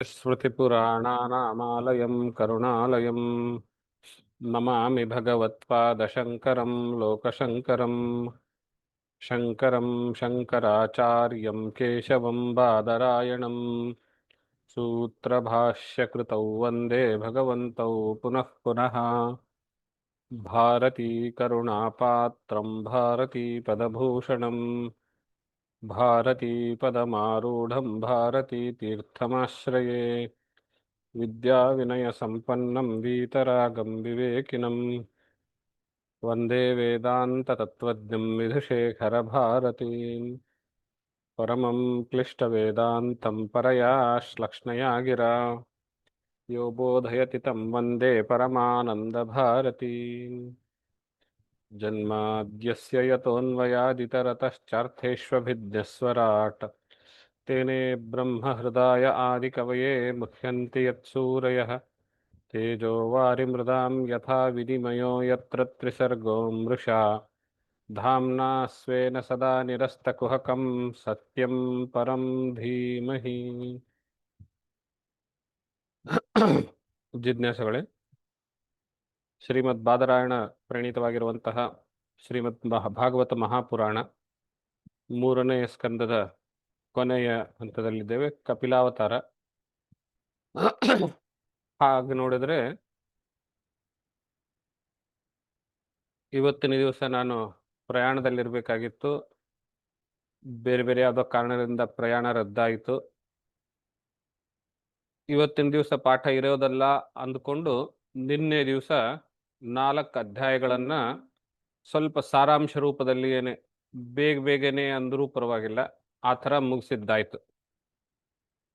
स्मृतिपुराणानामालयं करुणालयं नमामि भगवत्पादशङ्करं लोकशङ्करं शङ्करं शङ्कराचार्यं केशवं बादरायणं सूत्रभाष्यकृतौ वन्दे भगवन्तौ पुनः पुनः भारतीकरुणापात्रं भारतीपदभूषणं भारतीपदमारूढं भारतीतीर्थमाश्रये विद्याविनयसम्पन्नं वीतरागं विवेकिनं वन्दे वेदान्ततत्त्वज्ञं विधुशेखरभारतीं परमं क्लिष्टवेदान्तं परया श्लक्ष्णया गिरा यो बोधयति तं वन्दे परमानन्दभारतीम् जन्माद्यस्य यतोऽन्वयादितरतश्चार्थेष्वभिज्ञस्वराट् तेने ब्रह्महृदाय आदिकवये मुह्यन्ति यत्सूरयः तेजो वारिमृदां यथा विनिमयो यत्र त्रिसर्गो मृषा धाम्ना स्वेन सदा निरस्तकुहकं सत्यं परं धीमहि ಜಿಜ್ಞಾಸಗಳೇ, ಶ್ರೀಮದ್ ಬಾದರಾಯಣ ಪ್ರಣೀತವಾಗಿರುವಂತಹ ಶ್ರೀಮದ್ ಭಾಗವತ ಮಹಾಪುರಾಣ 3ನೇ ಸ್ಕಂದದ ಕೊನೆಯ ಹಂತದಲ್ಲಿದ್ದೇವೆ. ಕಪಿಲಾವತಾರ. ಹಾಗೆ ನೋಡಿದ್ರೆ ಇವತ್ತಿನ ದಿವಸ ನಾನು ಪ್ರಯಾಣದಲ್ಲಿರಬೇಕಾಗಿತ್ತು. ಬೇರೆ ಬೇರೆ ಯಾವುದೋ ಕಾರಣದಿಂದ ಪ್ರಯಾಣ ರದ್ದಾಯಿತು. ಇವತ್ತಿನ ದಿವಸ ಪಾಠ ಇರೋದಲ್ಲ ಅಂದ್ಕೊಂಡು ನಿನ್ನೆ ದಿವಸ 4 ಅಧ್ಯಾಯಗಳನ್ನು ಸ್ವಲ್ಪ ಸಾರಾಂಶ ರೂಪದಲ್ಲಿ ಬೇಗನೆ ಅಂದರೂ ಪರವಾಗಿಲ್ಲ, ಆ ಥರ ಮುಗಿಸಿದ್ದಾಯ್ತು.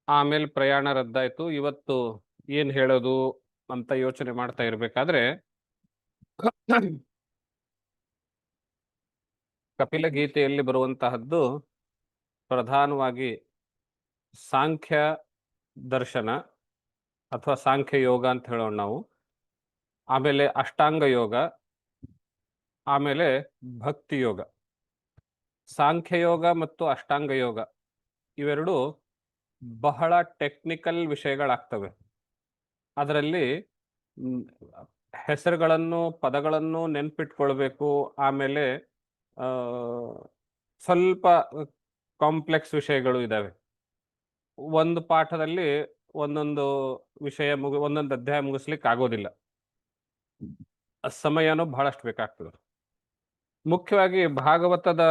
ಆಮೇಲೆ ಪ್ರಯಾಣ ರದ್ದಾಯಿತು. ಇವತ್ತು ಏನು ಹೇಳೋದು ಅಂತ ಯೋಚನೆ ಮಾಡ್ತಾ ಇರಬೇಕಾದ್ರೆ ಕಪಿಲ ಗೀತೆಯಲ್ಲಿ ಬರುವಂತಹದ್ದು ಪ್ರಧಾನವಾಗಿ ಸಾಂಖ್ಯ ದರ್ಶನ ಅಥವಾ ಸಾಂಖ್ಯ ಯೋಗ ಅಂತ ಹೇಳೋಣ ನಾವು, ಆಮೇಲೆ ಅಷ್ಟಾಂಗ ಯೋಗ, ಆಮೇಲೆ ಭಕ್ತಿ ಯೋಗ. ಸಾಂಖ್ಯ ಯೋಗ ಮತ್ತು ಅಷ್ಟಾಂಗ ಯೋಗ ಇವೆರಡು ಬಹಳ ಟೆಕ್ನಿಕಲ್ ವಿಷಯಗಳಾಗ್ತವೆ. ಅದರಲ್ಲಿ ಹೆಸರುಗಳನ್ನು ಪದಗಳನ್ನು ನೆನ್ಪಿಟ್ಕೊಳ್ಬೇಕು. ಆಮೇಲೆ ಸ್ವಲ್ಪ ಕಾಂಪ್ಲೆಕ್ಸ್ ವಿಷಯಗಳು ಇದ್ದಾವೆ. ಒಂದು ಪಾಠದಲ್ಲಿ ಒಂದೊಂದು ವಿಷಯ ಒಂದೊಂದು ಅಧ್ಯಾಯ ಮುಗಿಸ್ಲಿಕ್ಕೆ ಆಗೋದಿಲ್ಲ, ಸಮಯನೂ ಬಹಳಷ್ಟು ಬೇಕಾಗ್ತದೆ. ಮುಖ್ಯವಾಗಿ ಭಾಗವತದ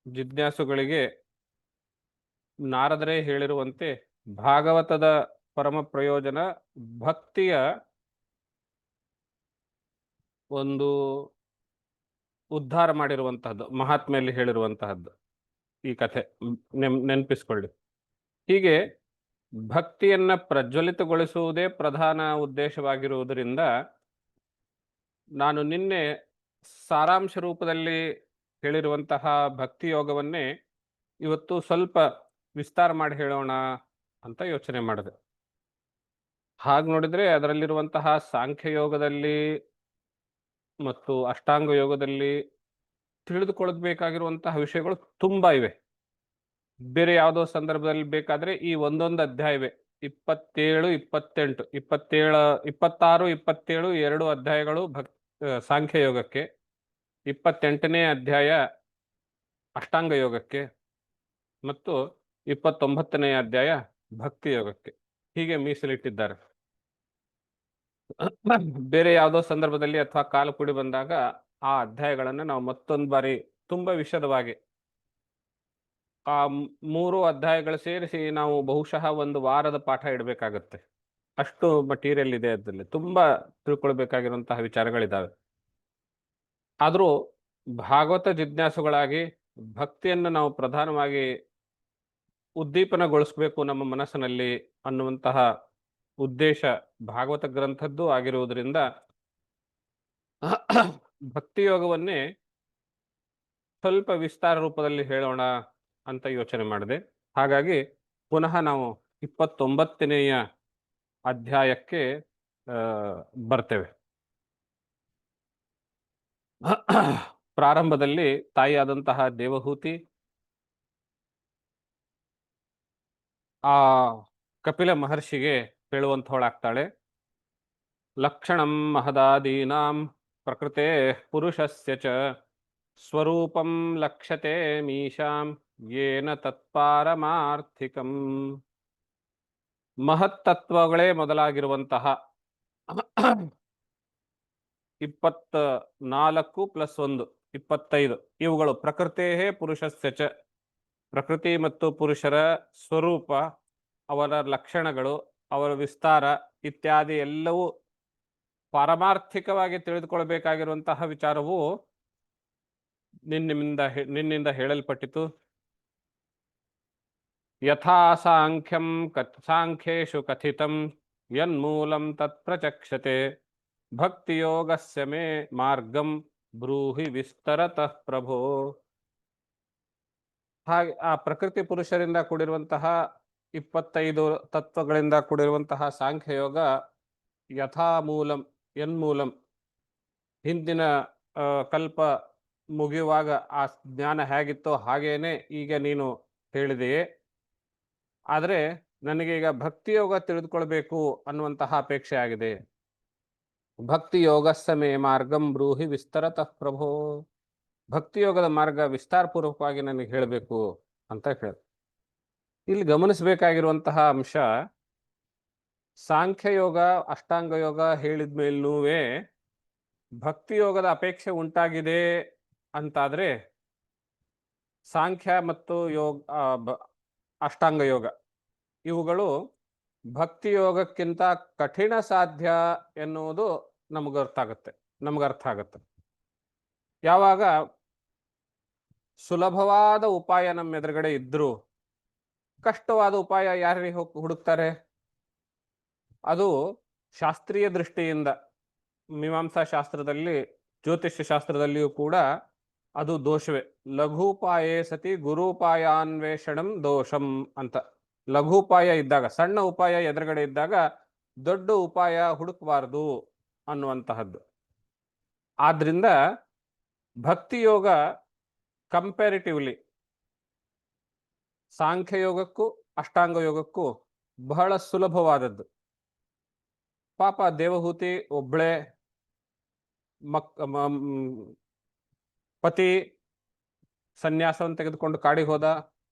ಜಿಜ್ಞಾಸುಗಳಿಗೆ ನಾರದರೇ ಹೇಳಿರುವಂತೆ ಭಾಗವತದ ಪರಮ ಪ್ರಯೋಜನ ಭಕ್ತಿಯ ಒಂದು ಉದ್ಧಾರ ಮಾಡಿರುವಂತಹದ್ದು, ಮಹಾತ್ಮೆಯಲ್ಲಿ ಹೇಳಿರುವಂತಹದ್ದು ಈ ಕಥೆ ನೆನಪಿಸ್ಕೊಳ್ಳಿ. ಹೀಗೆ ಭಕ್ತಿಯನ್ನ ಪ್ರಜ್ವಲಿತಗೊಳಿಸುವುದೇ ಪ್ರಧಾನ ಉದ್ದೇಶವಾಗಿರುವುದರಿಂದ ನಾನು ನಿನ್ನೆ ಸಾರಾಂಶ ರೂಪದಲ್ಲಿ ಹೇಳಿರುವಂತಹ ಭಕ್ತಿ ಯೋಗವನ್ನೇ ಇವತ್ತು ಸ್ವಲ್ಪ ವಿಸ್ತಾರ ಮಾಡಿ ಹೇಳೋಣ ಅಂತ ಯೋಚನೆ ಮಾಡಿದೆ. ಹಾಗೆ ನೋಡಿದ್ರೆ ಅದರಲ್ಲಿರುವಂತಹ ಸಾಂಖ್ಯ ಯೋಗದಲ್ಲಿ ಮತ್ತು ಅಷ್ಟಾಂಗ ಯೋಗದಲ್ಲಿ ತಿಳಿದುಕೊಳ್ಳಬೇಕಾಗಿರುವಂತಹ ವಿಷಯಗಳು ತುಂಬಾ ಇವೆ. ಬೇರೆ ಯಾವುದೋ ಸಂದರ್ಭದಲ್ಲಿ ಬೇಕಾದ್ರೆ ಈ ಒಂದೊಂದು ಅಧ್ಯಾಯವೇ 27, 28, 26, 27 2 ಅಧ್ಯಾಯಗಳು ಸಾಂಖ್ಯ ಯೋಗಕ್ಕೆ, 28ನೇ ಅಧ್ಯಾಯ ಅಷ್ಟಾಂಗ ಯೋಗಕ್ಕೆ ಮತ್ತು 29ನೇ ಅಧ್ಯಾಯ ಭಕ್ತಿ ಯೋಗಕ್ಕೆ ಹೀಗೆ ಮೀಸಲಿಟ್ಟಿದ್ದಾರೆ. ಬೇರೆ ಯಾವುದೋ ಸಂದರ್ಭದಲ್ಲಿ ಅಥವಾ ಕಾಲ ಕೂಡಿ ಬಂದಾಗ ಆ ಅಧ್ಯಾಯಗಳನ್ನು ನಾವು ಮತ್ತೊಂದು ಬಾರಿ ತುಂಬಾ ವಿಶದವಾಗಿ ಆ 3 ಅಧ್ಯಾಯಗಳು ಸೇರಿಸಿ ನಾವು ಬಹುಶಃ ಒಂದು ವಾರದ ಪಾಠ ಇಡಬೇಕಾಗತ್ತೆ. ಅಷ್ಟು ಮಟೀರಿಯಲ್ ಇದೆ, ಅದರಲ್ಲಿ ತುಂಬಾ ತಿಳ್ಕೊಳ್ಬೇಕಾಗಿರುವಂತಹ ವಿಚಾರಗಳಿದ್ದಾವೆ. ಆದರೂ ಭಾಗವತ ಜಿಜ್ಞಾಸುಗಳಾಗಿ ಭಕ್ತಿಯನ್ನು ನಾವು ಪ್ರಧಾನವಾಗಿ ಉದ್ದೀಪನಗೊಳಿಸಬೇಕು ನಮ್ಮ ಮನಸ್ಸಿನಲ್ಲಿ ಅನ್ನುವಂತಹ ಉದ್ದೇಶ ಭಾಗವತ ಗ್ರಂಥದ್ದು ಆಗಿರುವುದರಿಂದ ಭಕ್ತಿ ಯೋಗವನ್ನೇ ಸ್ವಲ್ಪ ವಿಸ್ತಾರ ರೂಪದಲ್ಲಿ ಹೇಳೋಣ ಅಂತ ಯೋಚನೆ ಮಾಡಿದೆ. ಹಾಗಾಗಿ ಪುನಃ ನಾವು 29ನೇಯ ಅಧ್ಯಾಯಕ್ಕೆ ಬರ್ತೇವೆ. ಪ್ರಾರಂಭದಲ್ಲಿ ತಾಯಿಯಾದಂತಹ ದೇವಹೂತಿ ಆ ಕಪಿಲ ಮಹರ್ಷಿಗೆ ಹೇಳುವಂಥವಳಾಗ್ತಾಳೆ. ಲಕ್ಷಣಂ ಮಹದಾದೀನಾಂ ಪ್ರಕೃತೆ ಪುರುಷಸ್ಯ ಚ ಸ್ವರೂಪಂ ಲಕ್ಷ್ಯತೆ ಮೀಶಾಂ ಯೇನ ತತ್ಪಾರಮಾರ್ಥಿಕಂ. ಮಹತ್ತತ್ವಗಳೇ ಮೊದಲಾಗಿರುವಂತಹ 24 + 1 25 ಇವುಗಳು ಪ್ರಕೃತೇ ಪುರುಷಸ್ಯ ಚ, ಪ್ರಕೃತಿ ಮತ್ತು ಪುರುಷರ ಸ್ವರೂಪ, ಅವರ ಲಕ್ಷಣಗಳು, ಅವರ ವಿಸ್ತಾರ ಇತ್ಯಾದಿ ಎಲ್ಲವೂ ಪಾರಮಾರ್ಥಿಕವಾಗಿ ತಿಳಿದುಕೊಳ್ಳಬೇಕಾಗಿರುವಂತಹ ವಿಚಾರವು ನಿನ್ನಿಂದ ಹೇಳಲ್ಪಟ್ಟಿತು. ಯಥಾ ಸಾಂಖ್ಯಂ ಸಾಂಖ್ಯೇಷು ಕಥಿತಂ ಯನ್ಮೂಲಂ ತತ್ಪ್ರಚಕ್ಷತೆ ಭಕ್ತಿಯೋಗಸ್ಯ ಮೇ ಮಾರ್ಗಂ ಬ್ರೂಹಿ ವಿಸ್ತರತಃ ಪ್ರಭೋ. ಹಾಗೆ ಆ ಪ್ರಕೃತಿ ಪುರುಷರಿಂದ ಕೂಡಿರುವಂತಹ 25 ತತ್ವಗಳಿಂದ ಕೂಡಿರುವಂತಹ ಸಾಂಖ್ಯಯೋಗ ಯಥಾಮೂಲಂ ಯನ್ಮೂಲಂ, ಹಿಂದಿನ ಕಲ್ಪ ಮುಗಿಯುವಾಗ ಆ ಜ್ಞಾನ ಹೇಗಿತ್ತೋ ಹಾಗೇನೆ ಈಗ ನೀನು ಹೇಳಿದೆಯೇ. ಆದರೆ ನನಗೆ ಈಗ ಭಕ್ತಿಯೋಗ ತಿಳಿದುಕೊಳ್ಬೇಕು ಅನ್ನುವಂತಹ ಅಪೇಕ್ಷೆ ಆಗಿದೆ. ಭಕ್ತಿಯೋಗಸ್ಯ ಮೇ ಮಾರ್ಗಂ ಬ್ರೂಹಿ ವಿಸ್ತರತಃ ಪ್ರಭೋ. ಭಕ್ತಿಯೋಗದ ಮಾರ್ಗ ವಿಸ್ತಾರಪೂರ್ವಕವಾಗಿ ನನಗೆ ಹೇಳಬೇಕು ಅಂತ ಹೇಳಿ. ಇಲ್ಲಿ ಗಮನಿಸಬೇಕಾಗಿರುವಂತಹ ಅಂಶ, ಸಾಂಖ್ಯಯೋಗ ಅಷ್ಟಾಂಗ ಯೋಗ ಹೇಳಿದ ಮೇಲೂ ಭಕ್ತಿಯೋಗದ ಅಪೇಕ್ಷೆ ಉಂಟಾಗಿದೆ ಅಂತಾದ್ರೆ ಸಾಂಖ್ಯ ಮತ್ತು ಅಷ್ಟಾಂಗ ಯೋಗ ಇವುಗಳು ಭಕ್ತಿಯೋಗಕ್ಕಿಂತ ಕಠಿಣ ಸಾಧ್ಯ ಎನ್ನುವುದು ನಮಗರ್ಥ ಆಗುತ್ತೆ. ಯಾವಾಗ ಸುಲಭವಾದ ಉಪಾಯ ನಮ್ಮ ಎದುರುಗಡೆ ಇದ್ರೂ ಕಷ್ಟವಾದ ಉಪಾಯ ಯಾರಿಗೆ ಹುಡುಕ್ತಾರೆ? ಅದು ಶಾಸ್ತ್ರೀಯ ದೃಷ್ಟಿಯಿಂದ, ಮೀಮಾಂಸಾ ಶಾಸ್ತ್ರದಲ್ಲಿ, ಜ್ಯೋತಿಷ್ಯ ಶಾಸ್ತ್ರದಲ್ಲಿಯೂ ಕೂಡ ಅದು ದೋಷವೇ. ಲಘೂಪಾಯೇ ಸತಿ ಗುರೂಪಾಯಾನ್ವೇಷಣಂ ದೋಷಂ ಅಂತ. ಲಘೂಪಾಯ ಇದ್ದಾಗ, ಸಣ್ಣ ಉಪಾಯ ಎದುರುಗಡೆ ಇದ್ದಾಗ ದೊಡ್ಡ ಉಪಾಯ ಹುಡುಕಬಾರದು ಅನ್ನುವಂತಹದ್ದು. ಆದ್ರಿಂದ ಭಕ್ತಿಯೋಗ ಕಂಪ್ಯಾರಿಟಿವ್ಲಿ ಸಾಂಖ್ಯಯೋಗಕ್ಕೂ ಅಷ್ಟಾಂಗ ಯೋಗಕ್ಕೂ ಬಹಳ ಸುಲಭವಾದದ್ದು. ಪಾಪ ದೇವಹೂತಿ ಒಬ್ಳೆ ಪತಿ ಸನ್ಯಾಸವನ್ನು ತೆಗೆದುಕೊಂಡು ಕಾಡಿಗೆ ಹೋದ,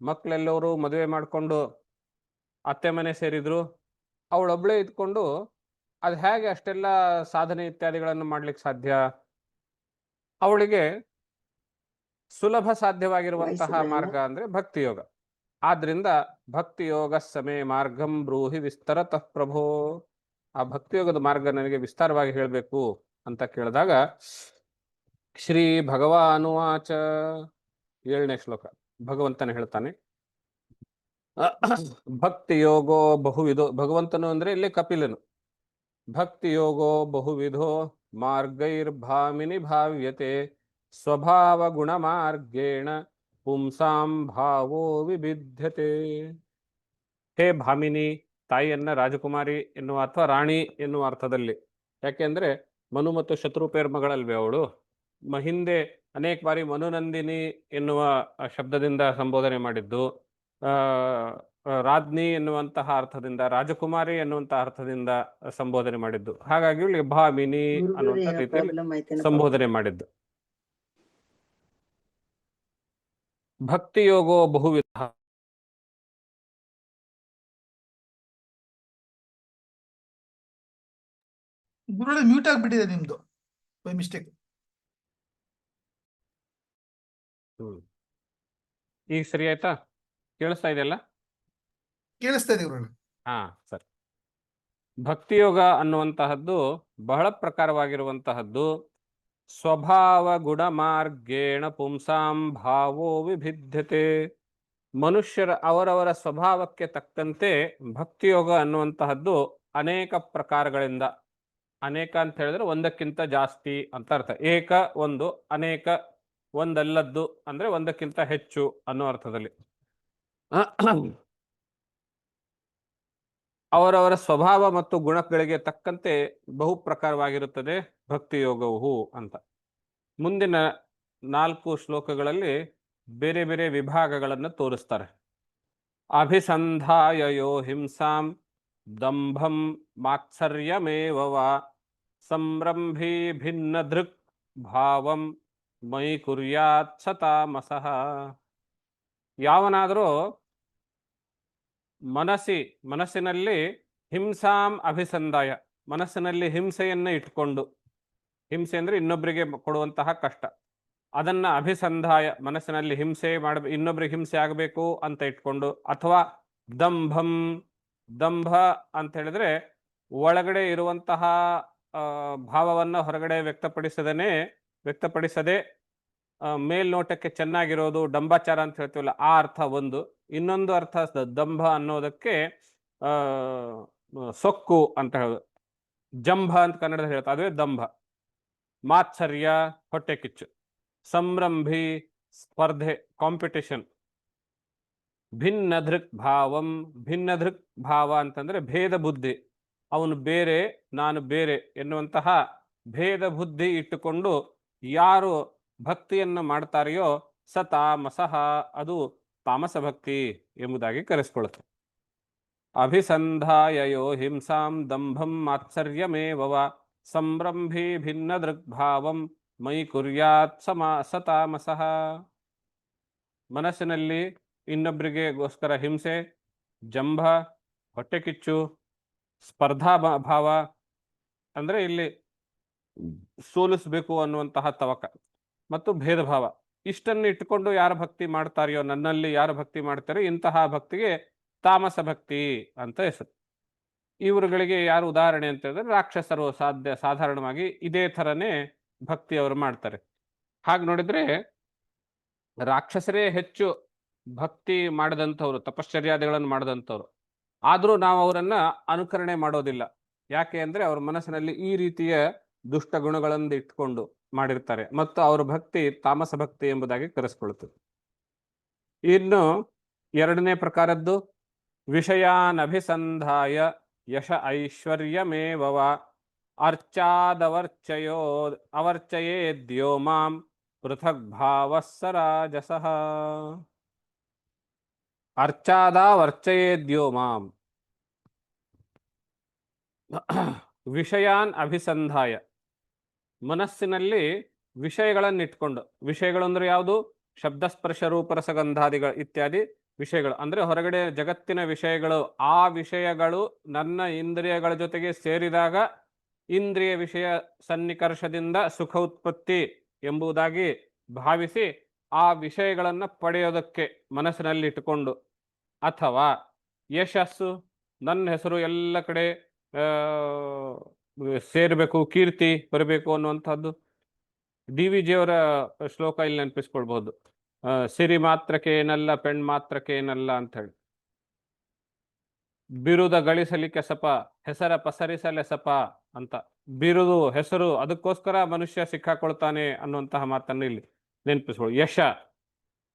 ಮಕ್ಕಳೆಲ್ಲವರು ಮದುವೆ ಮಾಡಿಕೊಂಡು ಅತ್ತೆ ಮನೆ ಸೇರಿದ್ರು. ಅವಳೊಬ್ಳೆ ಇದ್ಕೊಂಡು ಅದು ಹೇಗೆ ಅಷ್ಟೆಲ್ಲ ಸಾಧನೆ ಇತ್ಯಾದಿಗಳನ್ನು ಮಾಡ್ಲಿಕ್ಕೆ ಸಾಧ್ಯ? ಅವಳಿಗೆ ಸುಲಭ ಸಾಧ್ಯವಾಗಿರುವಂತಹ ಮಾರ್ಗ ಅಂದ್ರೆ ಭಕ್ತಿಯೋಗ. ಆದ್ರಿಂದ ಭಕ್ತಿಯೋಗಸ್ಯ ಮೇ ಮಾರ್ಗಂ ಬ್ರೂಹಿ ವಿಸ್ತರತಃ ಪ್ರಭೋ. ಆ ಭಕ್ತಿಯೋಗದ ಮಾರ್ಗ ನನಗೆ ವಿಸ್ತಾರವಾಗಿ ಹೇಳಬೇಕು ಅಂತ ಕೇಳಿದಾಗ ಶ್ರೀ ಭಗವಾನುವಾಚ, 7ನೇ ಶ್ಲೋಕ, ಭಗವಂತನ ಹೇಳ್ತಾನೆ. ಭಕ್ತಿಯೋಗೋ ಬಹುವಿಧೋ, ಭಗವಂತನು ಅಂದ್ರೆ ಇಲ್ಲಿ ಕಪಿಲನು. ಭಕ್ತಿಯೋಗೋ ಬಹುವಿಧೋ ಮಾರ್ಗೈರ್ಭಾಮಿನಿ ಭಾವ್ಯತೆ ಸ್ವಭಾವ ಗುಣ ಮಾರ್ಗೇಣ ಪುಂಸಾಂ ಭಾವೋ ವಿಭಿದ್ಯತೆ. ಹೇ ಭಾಮಿನಿ, ತಾಯಿಯನ್ನ ರಾಜಕುಮಾರಿ ಎನ್ನುವ ಅಥವಾ ರಾಣಿ ಎನ್ನುವ ಅರ್ಥದಲ್ಲಿ. ಯಾಕೆಂದ್ರೆ ಮನು ಮತ್ತು ಶತ್ರುಪೇರ್ ಮಗಳಲ್ವೇ ಅವಳು. ಹಿಂದೆ ಅನೇಕ ಬಾರಿ ಮನುನಂದಿನಿ ಎನ್ನುವ ಶಬ್ದದಿಂದ ಸಂಬೋಧನೆ ಮಾಡಿದ್ದು, ರಾಜ್ನಿ ಎನ್ನುವಂತಹ ಅರ್ಥದಿಂದ, ರಾಜಕುಮಾರಿ ಎನ್ನುವಂತಹ ಅರ್ಥದಿಂದ ಸಂಬೋಧನೆ ಮಾಡಿದ್ದು. ಹಾಗಾಗಿ ಇವಳಿಗೆ ಭಾಮಿನಿ ಅನ್ನುವಂಥ ರೀತಿಯಲ್ಲಿ ಸಂಬೋಧನೆ ಮಾಡಿದ್ದು. ಭಕ್ತಿಯೋಗೋ ಬಹುವಿಧ. ಗುರುಗಳೇ ಮ್ಯೂಟ್ ಆಗ್ಬಿಟ್ಟಿದೆ ನಿಮ್ದು ಬೈ ಮಿಸ್ಟೇಕ್. ಈಗ ಸರಿ ಆಯ್ತಾ? ಕೇಳಿಸ್ತಾ ಇದೆಯಲ್ಲ? ಕೇಳಿಸ್ತಾ ಇದೆ ಗುರುಗಳೇ. ಹಾ, ಸರಿ. ಭಕ್ತಿಯೋಗ ಅನ್ನುವಂತಹದ್ದು ಬಹಳ ಪ್ರಕಾರವಾಗಿರುವಂತಹದ್ದು. ಸ್ವಭಾವ ಗುಣ ಮಾರ್ಗೇಣ ಪುಂಸಾಂ ಭಾವೋ ವಿಭಿದ್ಯತೆ. ಮನುಷ್ಯರ ಅವರವರ ಸ್ವಭಾವಕ್ಕೆ ತಕ್ಕಂತೆ ಭಕ್ತಿಯೋಗ ಅನ್ನುವಂತಹದ್ದು ಅನೇಕ ಪ್ರಕಾರಗಳಿಂದ, ಅನೇಕ ಅಂತ ಹೇಳಿದ್ರೆ ಒಂದಕ್ಕಿಂತ ಜಾಸ್ತಿ ಅಂತ ಅರ್ಥ. ಏಕ ಒಂದು, ಅನೇಕ ಒಂದಲ್ಲದ್ದು ಅಂದ್ರೆ ಒಂದಕ್ಕಿಂತ ಹೆಚ್ಚು ಅನ್ನೋ ಅರ್ಥದಲ್ಲಿ. ಅವರವರ ಸ್ವಭಾವ ಮತ್ತು ಗುಣಗಳಿಗೆ ತಕ್ಕಂತೆ ಬಹು ಪ್ರಕಾರವಾಗಿರುತ್ತದೆ ಭಕ್ತಿಯೋಗವು ಅಂತ. ಮುಂದಿನ 4 ಶ್ಲೋಕಗಳಲ್ಲಿ ಬೇರೆ ಬೇರೆ ವಿಭಾಗಗಳನ್ನು ತೋರಿಸ್ತಾರೆ. ಅಭಿಸಂಧಾಯ ಯೋ ಹಿಂಸಾಂ ದಂಭಂ ಮಾತ್ಸರ್ಯಮೇವ ವಾ ಸಂರಂಭಿ ಭಿನ್ನ ದೃಕ್ ಭಾವಂ ಮಯಿ ಕುರ್ಯಾತ್ ಸ ತಾಮಸಃ. ಯಾವನಾದರೂ ಮನಸ್ಸಿನಲ್ಲಿ ಹಿಂಸಾಂ ಅಭಿಸಂದಾಯ, ಮನಸ್ಸಿನಲ್ಲಿ ಹಿಂಸೆಯನ್ನು ಇಟ್ಕೊಂಡು, ಹಿಂಸೆ ಅಂದ್ರೆ ಇನ್ನೊಬ್ಬರಿಗೆ ಕೊಡುವಂತಹ ಕಷ್ಟ, ಅದನ್ನ ಅಭಿಸಂಧಾಯ, ಮನಸ್ಸಿನಲ್ಲಿ ಹಿಂಸೆ ಇನ್ನೊಬ್ರಿಗೆ ಹಿಂಸೆ ಆಗಬೇಕು ಅಂತ ಇಟ್ಕೊಂಡು, ಅಥವಾ ದಂಭಂ, ದಂಭ ಅಂತ ಹೇಳಿದ್ರೆ ಒಳಗಡೆ ಇರುವಂತಹ ಭಾವವನ್ನು ಹೊರಗಡೆ ವ್ಯಕ್ತಪಡಿಸದೆ ಮೇಲ್ನೋಟಕ್ಕೆ ಚೆನ್ನಾಗಿರೋದು ಡಂಬಾಚಾರ ಅಂತ ಹೇಳ್ತೀವಲ್ಲ, ಆ ಅರ್ಥ ಒಂದು. ಇನ್ನೊಂದು ಅರ್ಥ ದಂಭ ಅನ್ನೋದಕ್ಕೆ ಸೊಕ್ಕು ಅಂತ ಹೇಳೋದು, ಜಂಭ ಅಂತ ಕನ್ನಡದಲ್ಲಿ ಹೇಳ್ತಾರೆ, ಅದುವೇ ದಂಭ. ಮಾತ್ಸರ್ಯ ಹೊಟ್ಟೆ ಕಿಚ್ಚು, ಸಂರಂಭಿ ಸ್ಪರ್ಧೆ ಕಾಂಪಿಟಿಷನ್, ಭಿನ್ನ ದೃಕ್ ಭಾವಂ, ಭಿನ್ನ ದೃಕ್ ಭಾವ ಅಂತಂದ್ರೆ ಭೇದ ಬುದ್ಧಿ, ಅವನು ಬೇರೆ ನಾನು ಬೇರೆ ಎನ್ನುವಂತಹ ಭೇದ ಬುದ್ಧಿ ಇಟ್ಟುಕೊಂಡು ಯಾರು ಭಕ್ತಿಯನ್ನು ಮಾಡ್ತಾರೆಯೋ ಸ ತಾಮಸಃ, ಅದು ತಾಮಸ ಭಕ್ತಿ ಎಂಬುದಾಗಿ ಕರೆಸ್ಕೊಳ್ಳುತ್ತೆ. ಅಭಿಸಂಧಾಯಯೋ ಹಿಂಸಾಂ ದಂಭಂ ಮಾತ್ಸರ್ಯಮೇವ ವಾ ಸಂರಂಭಿ ಭಿನ್ನ ದೃಗ್ಭಾವಂ ಮಯಿ ಕುರ್ಯಾತ್ ಸ ತಾಮಸಃ. ಮನಸ್ಸಿನಲ್ಲಿ ಇನ್ನೊಬ್ಬರಿಗೆಗೋಸ್ಕರ ಹಿಂಸೆ, ಜಂಭ, ಹೊಟ್ಟೆ ಕಿಚ್ಚು, ಸ್ಪರ್ಧಾ ಭಾವ ಅಂದ್ರೆ ಇಲ್ಲಿ ಸೋಲಿಸಬೇಕು ಅನ್ನುವಂತಹ ತವಕ, ಮತ್ತು ಭೇದ ಭಾವ, ಇಷ್ಟನ್ನು ಇಟ್ಟುಕೊಂಡು ಯಾರು ಭಕ್ತಿ ಮಾಡ್ತಾರೆಯೋ, ನನ್ನಲ್ಲಿ ಯಾರು ಭಕ್ತಿ ಮಾಡ್ತಾರೆ, ಇಂತಹ ಭಕ್ತಿಗೆ ತಾಮಸ ಭಕ್ತಿ ಅಂತ ಹೆಸರು. ಇವರುಗಳಿಗೆ ಯಾರು ಉದಾಹರಣೆ ಅಂತ ಹೇಳಿದ್ರೆ ರಾಕ್ಷಸರು. ಸಾಧಾರಣವಾಗಿ ಇದೇ ಥರನೇ ಭಕ್ತಿ ಅವರು ಮಾಡ್ತಾರೆ. ಹಾಗೆ ನೋಡಿದ್ರೆ ರಾಕ್ಷಸರೇ ಹೆಚ್ಚು ಭಕ್ತಿ ಮಾಡಿದಂಥವ್ರು, ತಪಶ್ಚರ್ಯಾದಿಗಳನ್ನು ಮಾಡಿದಂಥವ್ರು. ಆದರೂ ನಾವು ಅವರನ್ನ ಅನುಕರಣೆ ಮಾಡೋದಿಲ್ಲ. ಯಾಕೆ ಅಂದ್ರೆ ಅವ್ರ ಮನಸ್ಸಿನಲ್ಲಿ ಈ ರೀತಿಯ ದುಷ್ಟ ಗುಣಗಳನ್ನು ಇಟ್ಕೊಂಡು ಮಾಡಿರ್ತಾರೆ, ಮತ್ತು ಅವ್ರ ಭಕ್ತಿ ತಾಮಸ ಭಕ್ತಿ ಎಂಬುದಾಗಿ ಕರೆಸ್ಕೊಳ್ತದೆ. ಇನ್ನು ಎರಡನೇ ಪ್ರಕಾರದ್ದು ವಿಷಯಾನಭಿಸಂಧಾಯ ಯಶ ಐಶ್ವರ್ಯಮೇವ ವಾ ಅರ್ಚಾದವರ್ಚಯೇದ್ಯೋ ಮಾಂ ಪೃಥಗ್ ಭಾವಸ್ಸ ರಾಜಸಃ. ಅರ್ಚಾದಾವರ್ಚಯೇದ್ಯೋ ಮಾಂ, ವಿಷಯಾನ್ ಅಭಿಸಂಧಾಯ, ಮನಸ್ಸಿನಲ್ಲಿ ವಿಷಯಗಳನ್ನಿಟ್ಕೊಂಡು, ವಿಷಯಗಳು ಅಂದ್ರೆ ಯಾವುದು? ಶಬ್ದಸ್ಪರ್ಶ ರೂಪರಸಗಂಧಾದಿಗಳು ಇತ್ಯಾದಿ ವಿಷಯಗಳು, ಅಂದ್ರೆ ಹೊರಗಡೆ ಜಗತ್ತಿನ ವಿಷಯಗಳು. ಆ ವಿಷಯಗಳು ನನ್ನ ಇಂದ್ರಿಯಗಳ ಜೊತೆಗೆ ಸೇರಿದಾಗ ಇಂದ್ರಿಯ ವಿಷಯ ಸನ್ನಿಕರ್ಷದಿಂದ ಸುಖ ಉತ್ಪತ್ತಿ ಎಂಬುದಾಗಿ ಭಾವಿಸಿ ಆ ವಿಷಯಗಳನ್ನು ಪಡೆಯೋದಕ್ಕೆ ಮನಸ್ಸಿನಲ್ಲಿ ಇಟ್ಟುಕೊಂಡು, ಅಥವಾ ಯಶಸ್ಸು, ನನ್ನ ಹೆಸರು ಎಲ್ಲ ಕಡೆ ಸೇರಬೇಕು, ಕೀರ್ತಿ ಬರಬೇಕು ಅನ್ನುವಂಥದ್ದು. ಡಿ ವಿ ಜಿಯವರ ಶ್ಲೋಕ ಇಲ್ಲಿ ನೆನಪಿಸ್ಕೊಳ್ಬಹುದು, ಸಿರಿ ಮಾತ್ರಕ್ಕೇನಲ್ಲ ಪೆಣ್ ಮಾತ್ರಕ್ಕೇನಲ್ಲ ಅಂತ ಹೇಳಿ. ಬಿರುದ ಗಳಿಸಲಿಕ್ಕೆ ಸಪ ಹೆಸರ ಪಸರಿಸಲೆಸಪ ಅಂತ. ಬಿರುದು, ಹೆಸರು, ಅದಕ್ಕೋಸ್ಕರ ಮನುಷ್ಯ ಸಿಕ್ಕಾಕೊಳ್ತಾನೆ ಅನ್ನುವಂತಹ ಮಾತನ್ನು ಇಲ್ಲಿ ನೆನಪಿಸ್ಕೊಳ್ಳಿ. ಯಶ,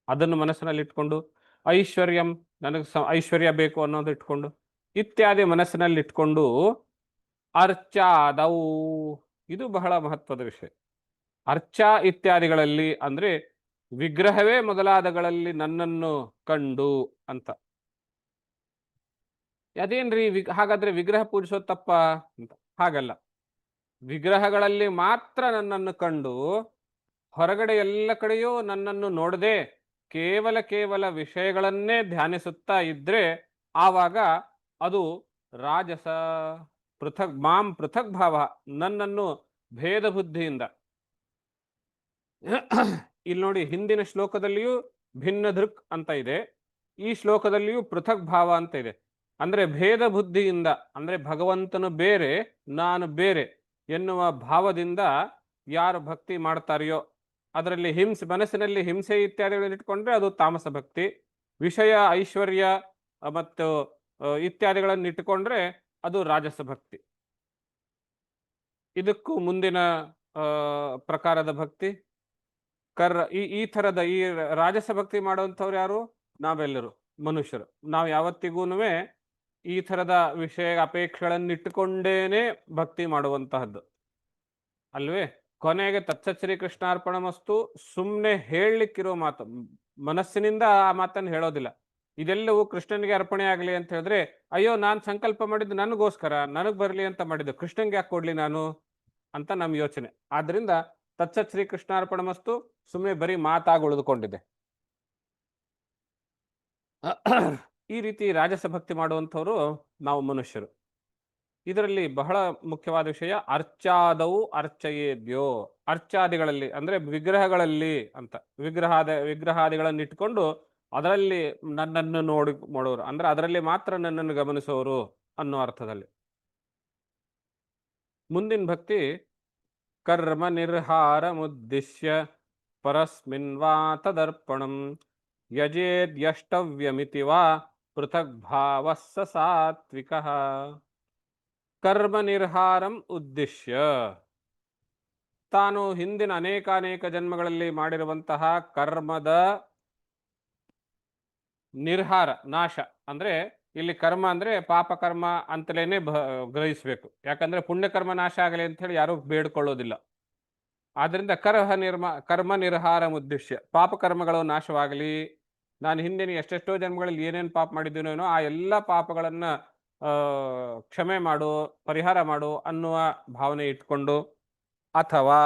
ಅದನ್ನು ಮನಸ್ಸಿನಲ್ಲಿ ಇಟ್ಕೊಂಡು, ಐಶ್ವರ್ಯಂ, ನನಗೆ ಐಶ್ವರ್ಯ ಬೇಕು ಅನ್ನೋದು ಇಟ್ಕೊಂಡು, ಇತ್ಯಾದಿ ಮನಸ್ಸಿನಲ್ಲಿ ಇಟ್ಕೊಂಡು, ಅರ್ಚಾದೌ, ಇದು ಬಹಳ ಮಹತ್ವದ ವಿಷಯ. ಅರ್ಚ ಇತ್ಯಾದಿಗಳಲ್ಲಿ ಅಂದ್ರೆ ವಿಗ್ರಹವೇ ಮೊದಲಾದಗಳಲ್ಲಿ ನನ್ನನ್ನು ಕಂಡು ಅಂತ. ಅದೇನ್ರಿ ಹಾಗಾದ್ರೆ ವಿಗ್ರಹ ಪೂಜಿಸೋ ತಪ್ಪ ಅಂತ? ಹಾಗಲ್ಲ, ವಿಗ್ರಹಗಳಲ್ಲಿ ಮಾತ್ರ ನನ್ನನ್ನು ಕಂಡು ಹೊರಗಡೆ ಎಲ್ಲ ಕಡೆಯೂ ನನ್ನನ್ನು ನೋಡದೆ ಕೇವಲ ವಿಷಯಗಳನ್ನೇ ಧ್ಯಾನಿಸುತ್ತಾ ಇದ್ರೆ ಆವಾಗ ಅದು ರಾಜಸ. ಪೃಥಗ್ ಭಾವ, ನನ್ನನ್ನು ಭೇದ ಬುದ್ಧಿಯಿಂದ. ಇಲ್ಲಿ ನೋಡಿ, ಹಿಂದಿನ ಶ್ಲೋಕದಲ್ಲಿಯೂ ಭಿನ್ನ ದೃಕ್ ಅಂತ ಇದೆ, ಈ ಶ್ಲೋಕದಲ್ಲಿಯೂ ಪೃಥಗ್ ಭಾವ ಅಂತ ಇದೆ. ಅಂದ್ರೆ ಭೇದ ಬುದ್ಧಿಯಿಂದ, ಅಂದ್ರೆ ಭಗವಂತನು ಬೇರೆ ನಾನು ಬೇರೆ ಎನ್ನುವ ಭಾವದಿಂದ ಯಾರು ಭಕ್ತಿ ಮಾಡ್ತಾರೆಯೋ, ಅದರಲ್ಲಿ ಮನಸ್ಸಿನಲ್ಲಿ ಹಿಂಸೆ ಇತ್ಯಾದಿಗಳನ್ನು ಇಟ್ಕೊಂಡ್ರೆ ಅದು ತಾಮಸ ಭಕ್ತಿ. ವಿಷಯ ಐಶ್ವರ್ಯ ಮತ್ತು ಇತ್ಯಾದಿಗಳನ್ನು ಇಟ್ಟುಕೊಂಡ್ರೆ ಅದು ರಾಜಸ ಭಕ್ತಿ. ಇದಕ್ಕೂ ಮುಂದಿನ ಪ್ರಕಾರದ ಭಕ್ತಿ ಈ ಥರದ ಈ ರಾಜಸ ಭಕ್ತಿ ಮಾಡುವಂಥವ್ರು ಯಾರು? ನಾವೆಲ್ಲರೂ ಮನುಷ್ಯರು. ನಾವು ಯಾವತ್ತಿಗೂನುವೆ ಈ ಥರದ ವಿಷಯ ಅಪೇಕ್ಷೆಗಳನ್ನು ಇಟ್ಟುಕೊಂಡೇನೆ ಭಕ್ತಿ ಮಾಡುವಂತಹದ್ದು ಅಲ್ವೇ? ಕೊನೆಗೆ ತತ್ಸತ್ ಶ್ರೀ ಕೃಷ್ಣಾರ್ಪಣಮಸ್ತು ಸುಮ್ಮನೆ ಹೇಳಲಿಕ್ಕಿರೋ ಮಾತು, ಮನಸ್ಸಿನಿಂದ ಆ ಮಾತನ್ನು ಹೇಳೋದಿಲ್ಲ. ಇದೆಲ್ಲವೂ ಕೃಷ್ಣನಿಗೆ ಅರ್ಪಣೆ ಆಗಲಿ ಅಂತ ಹೇಳಿದ್ರೆ, ಅಯ್ಯೋ ನಾನು ಸಂಕಲ್ಪ ಮಾಡಿದ್ದು ನನಗೋಸ್ಕರ, ನನಗ್ ಬರಲಿ ಅಂತ ಮಾಡಿದ್ದು, ಕೃಷ್ಣನ್ಗೆ ಯಾಕೆ ಕೊಡ್ಲಿ ನಾನು ಅಂತ ನಮ್ಮ ಯೋಚನೆ. ಆದ್ರಿಂದ ತತ್ಸತ್ ಶ್ರೀ ಕೃಷ್ಣಾರ್ಪಣಮಸ್ತು ಸುಮ್ಮನೆ ಬರೀ ಮಾತಾಗಿ ಉಳಿದುಕೊಂಡಿದೆ. ಈ ರೀತಿ ರಾಜಸ ಭಕ್ತಿ ಮಾಡುವಂಥವ್ರು ನಾವು ಮನುಷ್ಯರು. ಇದರಲ್ಲಿ ಬಹಳ ಮುಖ್ಯವಾದ ವಿಷಯ ಅರ್ಚಾದವು ಅರ್ಚಯೇದ್ಯೋ. ಅರ್ಚಾದಿಗಳಲ್ಲಿ ಅಂದ್ರೆ ವಿಗ್ರಹಗಳಲ್ಲಿ ಅಂತ, ವಿಗ್ರಹಾದಿಗಳನ್ನು ಇಟ್ಕೊಂಡು ಅದರಲ್ಲಿ ನನ್ನನ್ನು ನೋಡೋರು ಅಂದ್ರೆ ಅದರಲ್ಲಿ ಮಾತ್ರ ನನ್ನನ್ನು ಗಮನಿಸೋರು ಅನ್ನೋ ಅರ್ಥದಲ್ಲಿ. ಮುಂದಿನ ಭಕ್ತಿ ಕರ್ಮ ನಿರ್ಹಾರಮುದ್ದಿಶ್ಯ ಪರಸ್ಮಿನ್ ವಾ ತದರ್ಪಣಂ ಯಜೇದ್ಯಷ್ಟವ್ಯಮಿತಿ ವಾ ಪೃಥಗ್ ಭಾವಃ ಸ ಸಾತ್ವಿಕಃ. ಕರ್ಮ ನಿರ್ಹಾರಂ ಉದ್ದೇಶ್ಯ, ತಾನು ಹಿಂದಿನ ಅನೇಕಾನೇಕ ಜನ್ಮಗಳಲ್ಲಿ ಮಾಡಿರುವಂತಹ ಕರ್ಮದ ನಿರ್ಹಾರ, ನಾಶ. ಅಂದ್ರೆ ಇಲ್ಲಿ ಕರ್ಮ ಅಂದ್ರೆ ಪಾಪ ಕರ್ಮ ಅಂತಲೇನೆ ಗ್ರಹಿಸ್ಬೇಕು. ಯಾಕಂದ್ರೆ ಪುಣ್ಯಕರ್ಮ ನಾಶ ಆಗಲಿ ಅಂತ ಹೇಳಿ ಯಾರು ಬೇಡ್ಕೊಳ್ಳೋದಿಲ್ಲ. ಆದ್ರಿಂದ ಕರ್ಮ ನಿರ್ಹಾರ ಉದ್ದೇಶ್ಯ, ಪಾಪ ಕರ್ಮಗಳು ನಾಶವಾಗಲಿ, ನಾನು ಹಿಂದಿನ ಎಷ್ಟೆಷ್ಟೋ ಜನ್ಮಗಳಲ್ಲಿ ಏನೇನು ಪಾಪ ಮಾಡಿದ್ದೀನೋ ಆ ಎಲ್ಲ ಪಾಪಗಳನ್ನ ಕ್ಷಮೆ ಮಾಡು, ಪರಿಹಾರ ಮಾಡು ಅನ್ನುವ ಭಾವನೆ ಇಟ್ಕೊಂಡು, ಅಥವಾ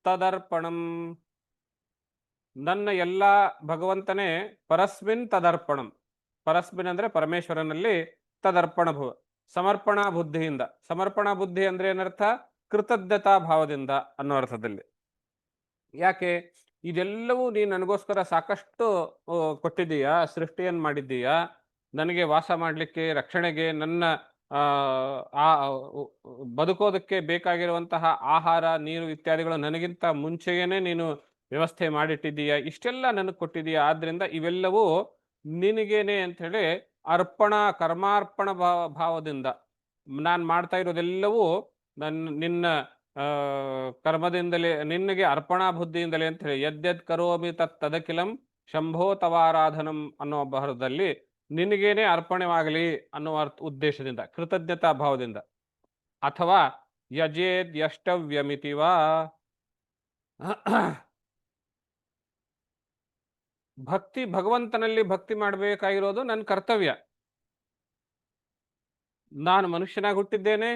ತದರ್ಪಣಂ, ನನ್ನ ಎಲ್ಲ ಭಗವಂತನೇ ಪರಸ್ಮಿನ್ ತದರ್ಪಣಂ. ಪರಸ್ಮಿನ್ ಅಂದ್ರೆ ಪರಮೇಶ್ವರನಲ್ಲಿ, ತದರ್ಪಣ ಸಮರ್ಪಣಾ ಬುದ್ಧಿಯಿಂದ. ಸಮರ್ಪಣಾ ಬುದ್ಧಿ ಅಂದ್ರೆ ಏನರ್ಥ? ಕೃತಜ್ಞತಾ ಭಾವದಿಂದ ಅನ್ನೋ ಅರ್ಥದಲ್ಲಿ. ಯಾಕೆ? ಇದೆಲ್ಲವೂ ನೀನು ನನಗೋಸ್ಕರ ಸಾಕಷ್ಟು ಕೊಟ್ಟಿದ್ದೀಯಾ, ಸೃಷ್ಟಿಯನ್ನು ಮಾಡಿದ್ದೀಯಾ, ನನಗೆ ವಾಸ ಮಾಡಲಿಕ್ಕೆ, ರಕ್ಷಣೆಗೆ, ನನ್ನ ಬದುಕೋದಕ್ಕೆ ಬೇಕಾಗಿರುವಂತಹ ಆಹಾರ, ನೀರು ಇತ್ಯಾದಿಗಳು ನನಗಿಂತ ಮುಂಚೆಯೇ ನೀನು ವ್ಯವಸ್ಥೆ ಮಾಡಿಟ್ಟಿದ್ದೀಯಾ, ಇಷ್ಟೆಲ್ಲ ನನಗೆ ಕೊಟ್ಟಿದ್ದೀಯಾ. ಆದ್ರಿಂದ ಇವೆಲ್ಲವೂ ನಿನಗೇನೆ ಅಂತ ಹೇಳಿ ಕರ್ಮಾರ್ಪಣ ಭಾವದಿಂದ ನಾನು ಮಾಡ್ತಾ ಇರೋದೆಲ್ಲವೂ ನಿನ್ನ ಕರ್ಮದಿಂದಲೇ, ನಿನಗೆ ಅರ್ಪಣಾ ಬುದ್ಧಿಯಿಂದಲೇ ಅಂತ ಹೇಳಿ. ಯದ್ಯದ್ ಕರೋಮಿ ತದಖಿಲಂ ಶಂಭೋ ತವಾರಾಧನಂ ಅನ್ನೋ ಬಹರದಲ್ಲಿ ನಿನಗೇನೆ ಅರ್ಪಣೆವಾಗಲಿ ಅನ್ನುವ ಉದ್ದೇಶದಿಂದ, ಕೃತಜ್ಞತಾ ಭಾವದಿಂದ. ಅಥವಾ ಯಜೇದ್ ಯಷ್ಟವ್ಯಮಿತಿವಾ, ಭಕ್ತಿ, ಭಗವಂತನಲ್ಲಿ ಭಕ್ತಿ ಮಾಡಬೇಕಾಗಿರೋದು ನನ್ನ ಕರ್ತವ್ಯ. ನಾನು ಮನುಷ್ಯನಾಗಿ ಹುಟ್ಟಿದ್ದೇನೆ,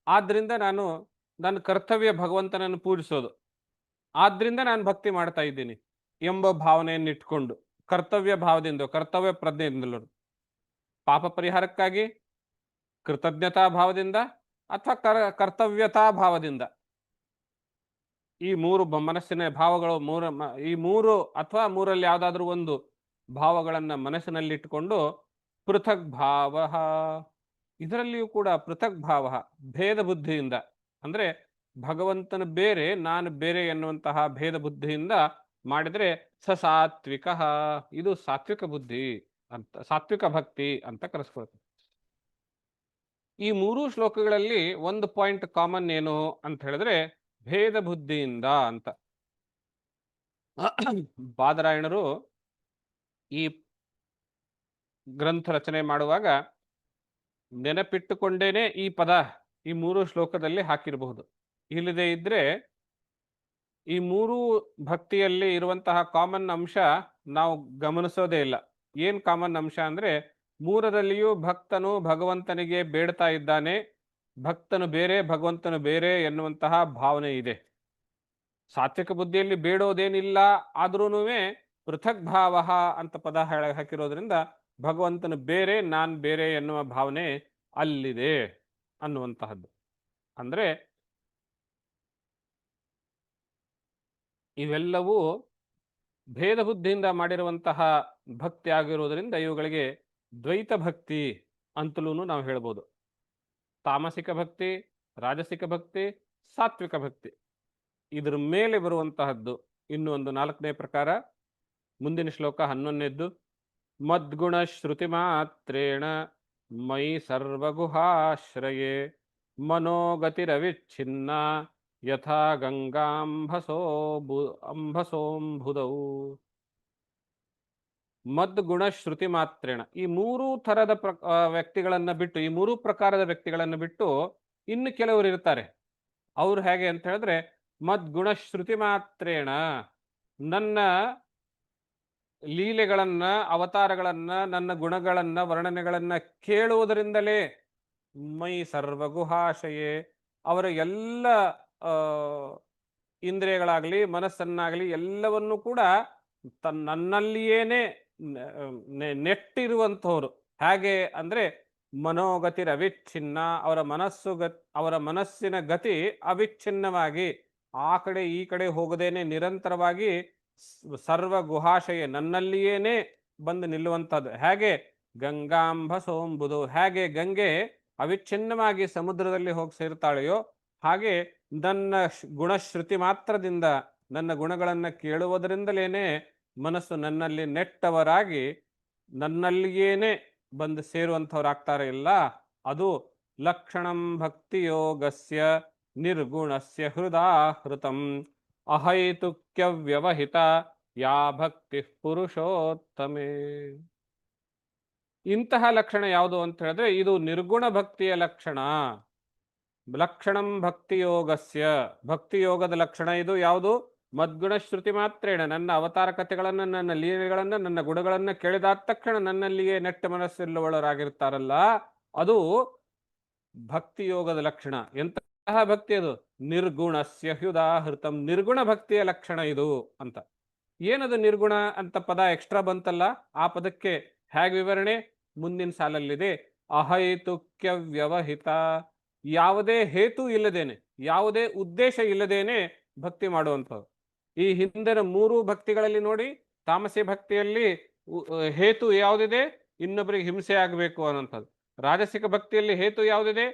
ಆದ್ರಿಂದ ನಾನು ನನ್ನ ಕರ್ತವ್ಯ ಭಗವಂತನನ್ನು ಪೂಜಿಸೋದು, ಆದ್ರಿಂದ ನಾನು ಭಕ್ತಿ ಮಾಡ್ತಾ ಇದ್ದೀನಿ ಎಂಬ ಭಾವನೆಯನ್ನು ಇಟ್ಕೊಂಡು, ಕರ್ತವ್ಯ ಭಾವದಿಂದ, ಕರ್ತವ್ಯ ಪ್ರಜ್ಞೆಯಿಂದಲೂ, ಪಾಪ ಪರಿಹಾರಕ್ಕಾಗಿ ಕೃತಜ್ಞತಾ ಭಾವದಿಂದ ಅಥವಾ ಕರ್ತವ್ಯತಾ ಭಾವದಿಂದ, ಈ ಮೂರು ಮನಸ್ಸಿನ ಭಾವಗಳು, ಈ ಮೂರು ಅಥವಾ ಮೂರಲ್ಲಿ ಯಾವುದಾದ್ರೂ ಒಂದು ಭಾವಗಳನ್ನ ಮನಸ್ಸಿನಲ್ಲಿಟ್ಟುಕೊಂಡು ಪೃಥಕ್ ಭಾವ, ಇದರಲ್ಲಿಯೂ ಕೂಡ ಪೃಥಕ್ ಭಾವ, ಭೇದ ಬುದ್ಧಿಯಿಂದ, ಅಂದ್ರೆ ಭಗವಂತನ ಬೇರೆ, ನಾನು ಬೇರೆ ಎನ್ನುವಂತಹ ಭೇದ ಬುದ್ಧಿಯಿಂದ ಮಾಡಿದ್ರೆ ಸಾತ್ವಿಕ, ಇದು ಸಾತ್ವಿಕ ಬುದ್ಧಿ ಅಂತ, ಸಾತ್ವಿಕ ಭಕ್ತಿ ಅಂತ ಕರೆಸ್ಕೊಳ್ತೀವಿ. ಈ ಮೂರು ಶ್ಲೋಕಗಳಲ್ಲಿ ಒಂದು ಪಾಯಿಂಟ್ ಕಾಮನ್ ಏನು ಅಂತ ಹೇಳಿದ್ರೆ ಭೇದ ಬುದ್ಧಿಯಿಂದ ಅಂತ. ಬಾದರಾಯಣರು ಈ ಗ್ರಂಥ ರಚನೆ ಮಾಡುವಾಗ ನೆನಪಿಟ್ಟುಕೊಂಡೇನೆ ಈ ಪದ ಈ ಮೂರು ಶ್ಲೋಕದಲ್ಲಿ ಹಾಕಿರಬಹುದು. ಇಲ್ಲದೆ ಇದ್ರೆ ಈ ಮೂರು ಭಕ್ತಿಯಲ್ಲಿ ಇರುವಂತಹ ಕಾಮನ್ ಅಂಶ ನಾವು ಗಮನಿಸೋದೇ ಇಲ್ಲ. ಏನ್ ಕಾಮನ್ ಅಂಶ ಅಂದ್ರೆ, ಮೂರರಲ್ಲಿಯೂ ಭಕ್ತನು ಭಗವಂತನಿಗೆ ಬೇಡ್ತಾ ಇದ್ದಾನೆ, ಭಕ್ತನು ಬೇರೆ, ಭಗವಂತನು ಬೇರೆ ಎನ್ನುವಂತಹ ಭಾವನೆ ಇದೆ. ಸಾತ್ವಿಕ ಬುದ್ಧಿಯಲ್ಲಿ ಬೇಡೋದೇನಿಲ್ಲ, ಆದ್ರೂ ಪೃಥಕ್ ಭಾವ ಅಂತ ಪದ ಹಾಕಿರೋದ್ರಿಂದ ಭಗವಂತನು ಬೇರೆ, ನಾನ್ ಬೇರೆ ಎನ್ನುವ ಭಾವನೆ ಅಲ್ಲಿದೆ ಅನ್ನುವಂತಹದ್ದು. ಅಂದ್ರೆ ಇವೆಲ್ಲವೂ ಭೇದ ಬುದ್ಧಿಯಿಂದ ಮಾಡಿರುವಂತಹ ಭಕ್ತಿ ಆಗಿರುವುದರಿಂದ ಇವುಗಳಿಗೆ ದ್ವೈತ ಭಕ್ತಿ ಅಂತಲೂ ನಾವು ಹೇಳ್ಬೋದು. ತಾಮಸಿಕ ಭಕ್ತಿ, ರಾಜಸಿಕ ಭಕ್ತಿ, ಸಾತ್ವಿಕ ಭಕ್ತಿ, ಇದ್ರ ಮೇಲೆ ಬರುವಂತಹದ್ದು ಇನ್ನು ಒಂದು 4ನೇ ಪ್ರಕಾರ. ಮುಂದಿನ ಶ್ಲೋಕ 11ನೇದ್ದು. ಮದ್ಗುಣ ಶ್ರುತಿ ಮಾತ್ರೇಣ ಮೈ ಸರ್ವಗುಹಾಶ್ರಯೇ ಮನೋಗತಿರವಿಚ್ಛಿನ್ನ ಯಥಾ ಅಂಬಸೋಂಬುದೌ. ಮದ್ಗುಣ ಶ್ರುತಿ ಮಾತ್ರೇಣ, ಈ ಮೂರೂ ಥರದ ವ್ಯಕ್ತಿಗಳನ್ನ ಬಿಟ್ಟು, ಈ ಮೂರೂ ಪ್ರಕಾರದ ವ್ಯಕ್ತಿಗಳನ್ನು ಬಿಟ್ಟು ಇನ್ನು ಕೆಲವರು ಇರ್ತಾರೆ. ಅವ್ರು ಹೇಗೆ ಅಂತ ಹೇಳಿದ್ರೆ, ಮದ್ಗುಣ ಶ್ರುತಿ ಮಾತ್ರೇಣ, ನನ್ನ ಲೀಲೆಗಳನ್ನ, ಅವತಾರಗಳನ್ನ, ನನ್ನ ಗುಣಗಳನ್ನ, ವರ್ಣನೆಗಳನ್ನ ಕೇಳುವುದರಿಂದಲೇ ಮೈ ಸರ್ವಗುಹಾಶಯೇ ಅವರ ಎಲ್ಲ ಆ, ಇಂದ್ರಿಯಗಳಾಗ್ಲಿ, ಮನಸ್ಸನ್ನಾಗ್ಲಿ ಎಲ್ಲವನ್ನೂ ಕೂಡ ನನ್ನಲ್ಲಿಯೇನೆ ನೆಟ್ಟಿರುವಂಥವ್ರು. ಹೇಗೆ ಅಂದ್ರೆ ಮನೋಗತಿರ ಅವಿಚ್ಛಿನ್ನ, ಅವರ ಮನಸ್ಸಿನ ಗತಿ ಅವಿಚ್ಛಿನ್ನವಾಗಿ ಆ ಕಡೆ ಈ ಕಡೆ ಹೋಗದೇನೆ ನಿರಂತರವಾಗಿ ಸರ್ವ ಗುಹಾಶಯ ನನ್ನಲ್ಲಿಯೇನೆ ಬಂದು ನಿಲ್ಲುವಂಥದ್ದು. ಹೇಗೆ ಗಂಗಾಂಬ ಸೋಂಬುದು, ಹೇಗೆ ಗಂಗೆ ಅವಿಚ್ಛಿನ್ನವಾಗಿ ಸಮುದ್ರದಲ್ಲಿ ಹೋಗಿ ಸೇರ್ತಾಳೆಯೋ ಹಾಗೆ ನನ್ನ ಗುಣಶ್ರುತಿ ಮಾತ್ರದಿಂದ, ನನ್ನ ಗುಣಗಳನ್ನು ಕೇಳುವುದರಿಂದಲೇನೆ ಮನಸ್ಸು ನನ್ನಲ್ಲಿ ನೆಟ್ಟವರಾಗಿ ನನ್ನಲ್ಲಿಯೇನೆ ಬಂದು ಸೇರುವಂಥವ್ರಾಗ್ತಾರೆ. ಇಲ್ಲ, ಅದು ಲಕ್ಷಣಂ ಭಕ್ತಿ ಯೋಗಸ್ಯ ನಿರ್ಗುಣಸ್ಯ ಹೃದಾಹೃತಂ ಅಹೈತುಕ್ಯ ವ್ಯವಹಿತ ಯಾ ಭಕ್ತಿ ಪುರುಷೋತ್ತಮೇ. ಇಂತಹ ಲಕ್ಷಣ ಯಾವುದು ಅಂತ ಹೇಳಿದ್ರೆ ಇದು ನಿರ್ಗುಣ ಭಕ್ತಿಯ ಲಕ್ಷಣ. ಲಕ್ಷಣಂ ಭಕ್ತಿಯೋಗಸ್ಯ, ಭಕ್ತಿಯೋಗದ ಲಕ್ಷಣ ಇದು ಯಾವುದು? ಮದ್ಗುಣ ಶ್ರುತಿ ಮಾತ್ರೇಣ, ನನ್ನ ಅವತಾರ ಕಥೆಗಳನ್ನು, ನನ್ನ ಲೀಲೆಗಳನ್ನು, ನನ್ನ ಗುಣಗಳನ್ನು ಕೇಳಿದಾದ ತಕ್ಷಣ ನನ್ನಲ್ಲಿಯೇ ನೆಟ್ಟ ಮನಸ್ಸಿಲ್ಲವಳರಾಗಿರ್ತಾರಲ್ಲ, ಅದು ಭಕ್ತಿಯೋಗದ ಲಕ್ಷಣ. ಎಂತಹ ಭಕ್ತಿ ಅದು? ನಿರ್ಗುಣಸ್ಯ ಹೃದಾಹೃತಂ, ನಿರ್ಗುಣ ಭಕ್ತಿಯ ಲಕ್ಷಣ ಇದು ಅಂತ. ಏನದು ನಿರ್ಗುಣ ಅಂತ ಪದ ಎಕ್ಸ್ಟ್ರಾ ಬಂತಲ್ಲ, ಆ ಪದಕ್ಕೆ ಹೇಗೆ ವಿವರಣೆ ಮುಂದಿನ ಸಾಲಲ್ಲಿದೆ. ಅಹೈತುಕ್ಯ ವ್ಯವಹಿತ, ಯಾವುದೇ ಹೇತು ಇಲ್ಲದೇನೆ, ಯಾವುದೇ ಉದ್ದೇಶ ಇಲ್ಲದೇನೆ ಭಕ್ತಿ ಮಾಡುವಂಥದ್ದು. ಈ ಹಿಂದಿನ ಮೂರು ಭಕ್ತಿಗಳಲ್ಲಿ ನೋಡಿ, ತಾಮಸಿ ಭಕ್ತಿಯಲ್ಲಿ ಹೇತು ಯಾವುದಿದೆ? ಇನ್ನೊಬ್ಬರಿಗೆ ಹಿಂಸೆ ಆಗಬೇಕು ಅನ್ನುವಂಥದ್ದು. ರಾಜಸಿಕ ಭಕ್ತಿಯಲ್ಲಿ ಹೇತು ಯಾವುದಿದೆ?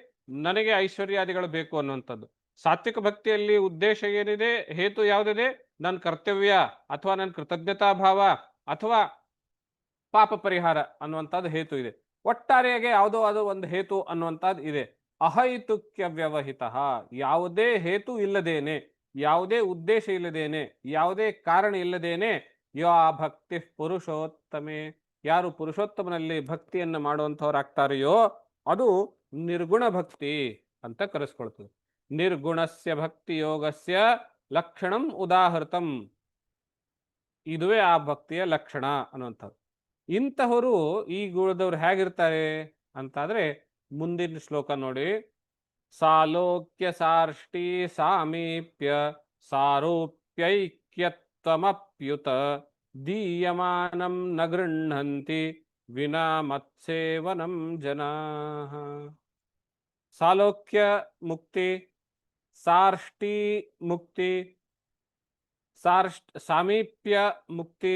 ನನಗೆ ಐಶ್ವರ್ಯಾದಿಗಳು ಬೇಕು ಅನ್ನುವಂಥದ್ದು. ಸಾತ್ವಿಕ ಭಕ್ತಿಯಲ್ಲಿ ಉದ್ದೇಶ ಏನಿದೆ? ಹೇತು ಯಾವುದಿದೆ? ನನ್ನ ಕರ್ತವ್ಯ ಅಥವಾ ನನ್ನ ಕೃತಜ್ಞತಾ ಭಾವ ಅಥವಾ ಪಾಪ ಪರಿಹಾರ ಅನ್ನುವಂಥದ್ದು ಹೇತು ಇದೆ. ಒಟ್ಟಾರೆಯಾಗಿ ಯಾವುದೋ ಅದು ಒಂದು ಹೇತು ಅನ್ನುವಂಥದ್ದು ಇದೆ. ಅಹೈತುಕ್ಯ ವ್ಯವಹಿತ, ಯಾವುದೇ ಹೇತು ಇಲ್ಲದೇನೆ, ಯಾವುದೇ ಉದ್ದೇಶ ಇಲ್ಲದೇನೆ, ಯಾವುದೇ ಕಾರಣ ಇಲ್ಲದೇನೆ ಯಾ ಭಕ್ತಿ ಪುರುಷೋತ್ತಮೆ, ಯಾರು ಪುರುಷೋತ್ತಮನಲ್ಲಿ ಭಕ್ತಿಯನ್ನು ಮಾಡುವಂಥವ್ರಾಗ್ತಾರೆಯೋ ಅದು ನಿರ್ಗುಣ ಭಕ್ತಿ ಅಂತ ಕರೆಸ್ಕೊಳ್ತದೆ. ನಿರ್ಗುಣಸ್ಯ ಭಕ್ತಿ ಯೋಗಸ್ಯ ಲಕ್ಷಣಂ ಉದಾಹೃತಂ, ಇದುವೇ ಆ ಭಕ್ತಿಯ ಲಕ್ಷಣ ಅನ್ನುವಂಥದ್ದು. ಇಂತಹವರು, ಈ ಗುಣದವ್ರು ಹೇಗಿರ್ತಾರೆ ಅಂತಾದ್ರೆ ಮುಂದಿನ ಶ್ಲೋಕ ನೋಡಿ. ಸಾಲೋಕ್ಯ ಸಾರ್ಷ್ಟಿ ಸಾಮೀಪ್ಯ ಸಾರೂಪ್ಯೈಕ್ಯತ್ವಮಪ್ಯುತ ದೀಯಮಾನಂ ನ ಗೃಹಂತಿ ವಿನಾ ಮತ್ಸೇವನಂ ಜನಾಃ. ಸಾಲೋಕ್ಯ ಮುಕ್ತಿ, ಸಾರ್ಷ್ಟಿ ಮುಕ್ತಿ, ಸಾಮೀಪ್ಯ ಮುಕ್ತಿ,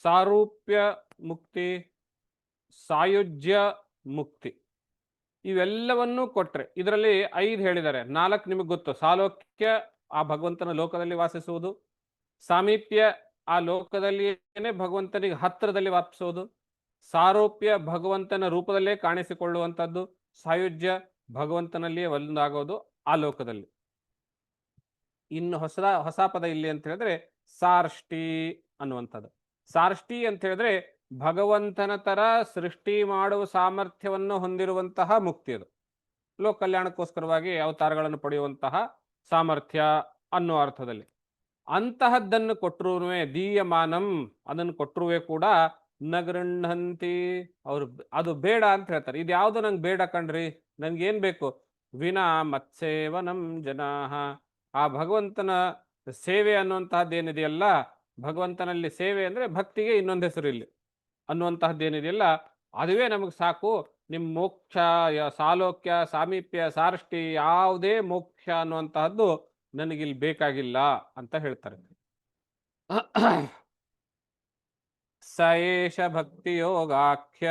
ಸಾರೂಪ್ಯ ಮುಕ್ತಿ, ಸಾಯುಜ್ಯ ಮುಕ್ತಿ, ಇವೆಲ್ಲವನ್ನೂ ಕೊಟ್ರೆ ಇದರಲ್ಲಿ 5 ಹೇಳಿದ್ದಾರೆ. 4 ನಿಮಗೆ ಗೊತ್ತು. ಸಾಲೋಕ್ಯ ಆ ಭಗವಂತನ ಲೋಕದಲ್ಲಿ ವಾಸಿಸುವುದು, ಸಾಮೀಪ್ಯ ಆ ಲೋಕದಲ್ಲಿಯೇ ಭಗವಂತನಿಗೆ ಹತ್ತಿರದಲ್ಲಿ ವಾಸಿಸುವುದು, ಸಾರೂಪ್ಯ ಭಗವಂತನ ರೂಪದಲ್ಲೇ ಕಾಣಿಸಿಕೊಳ್ಳುವಂಥದ್ದು, ಸಾಯುಜ್ಯ ಭಗವಂತನಲ್ಲಿಯೇ ಒಂದಾಗೋದು ಆ ಲೋಕದಲ್ಲಿ. ಇನ್ನು ಹೊಸ ಪದ ಇಲ್ಲಿ ಅಂತ ಹೇಳಿದ್ರೆ ಸಾರ್ಷ್ಟಿ ಅನ್ನುವಂಥದ್ದು. ಸಾರ್ಷ್ಟಿ ಅಂತ ಹೇಳಿದ್ರೆ ಭಗವಂತನ ತರ ಸೃಷ್ಟಿ ಮಾಡುವ ಸಾಮರ್ಥ್ಯವನ್ನು ಹೊಂದಿರುವಂತಹ ಮುಕ್ತಿ. ಅದು ಲೋಕ ಕಲ್ಯಾಣಕ್ಕೋಸ್ಕರವಾಗಿ ಅವತಾರಗಳನ್ನು ಪಡೆಯುವಂತಹ ಸಾಮರ್ಥ್ಯ ಅನ್ನೋ ಅರ್ಥದಲ್ಲಿ. ಅಂತಹದ್ದನ್ನು ಕೊಟ್ಟರುವೆ ದೀಯಮಾನಂ, ಅದನ್ನು ಕೊಟ್ಟರುವೆ ಕೂಡ ನ ಗೃಹಂತಿ, ಅವರು ಅದು ಬೇಡ ಅಂತ ಹೇಳ್ತಾರೆ. ಇದು ಯಾವುದು ನಂಗೆ ಬೇಡ ಕಣ್ರಿ, ನನ್ಗೇನ್ ಬೇಕು? ವಿನಾ ಮತ್ಸೇವನಂ ಜನಾಃ, ಆ ಭಗವಂತನ ಸೇವೆ ಅನ್ನುವಂತಹದ್ದೇನಿದೆಯಲ್ಲ, ಭಗವಂತನಲ್ಲಿ ಸೇವೆ ಅಂದ್ರೆ ಭಕ್ತಿಗೆ ಇನ್ನೊಂದು ಹೆಸರು ಇಲ್ಲಿ ಅನ್ನುವಂತಹದ್ದೇನಿದೆಯಲ್ಲ, ಅದುವೇ ನಮಗೆ ಸಾಕು. ನಿಮ್ಮ ಮೋಕ್ಷ, ಸಾಲೋಕ್ಯ, ಸಾಮೀಪ್ಯ, ಸಾರ್ಷ್ಟಿ, ಯಾವುದೇ ಮೋಕ್ಷ ಅನ್ನುವಂತಹದ್ದು ನನಗಿಲ್ಲಿ ಬೇಕಾಗಿಲ್ಲ ಅಂತ ಹೇಳ್ತಾರೆ. ಸ ಏಷ ಭಕ್ತಿ ಯೋಗಾಖ್ಯ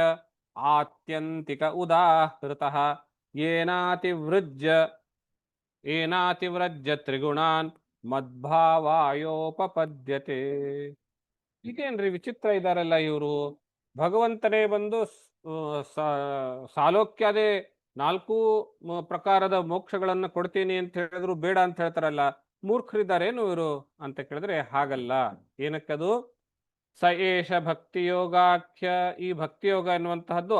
ಆತ್ಯಂತಿಕ ಉದಾಹೃತಃ ಏನಾತಿವ್ರಜ್ಯ ತ್ರಿಗುಣಾನ್ ಮದ್ಭಾವಾಯೋಪಪದ್ಯತೆ. ಇದೇನ್ರಿ ವಿಚಿತ್ರ ಇದಾರಲ್ಲ ಇವರು, ಭಗವಂತನೇ ಬಂದು ಸಾಲೋಕ್ಯದೇ 4 ಪ್ರಕಾರದ ಮೋಕ್ಷಗಳನ್ನು ಕೊಡ್ತೀನಿ ಅಂತ ಹೇಳಿದ್ರು ಬೇಡ ಅಂತ ಹೇಳ್ತಾರಲ್ಲ, ಮೂರ್ಖರಿದ್ದಾರೇನು ಇವರು ಅಂತ ಕೇಳಿದ್ರೆ ಹಾಗಲ್ಲ. ಏನಕ್ಕದು? ಸ ಏಷ ಭಕ್ತಿಯೋಗಾಖ್ಯ, ಈ ಭಕ್ತಿಯೋಗ ಎನ್ನುವಂತಹದ್ದು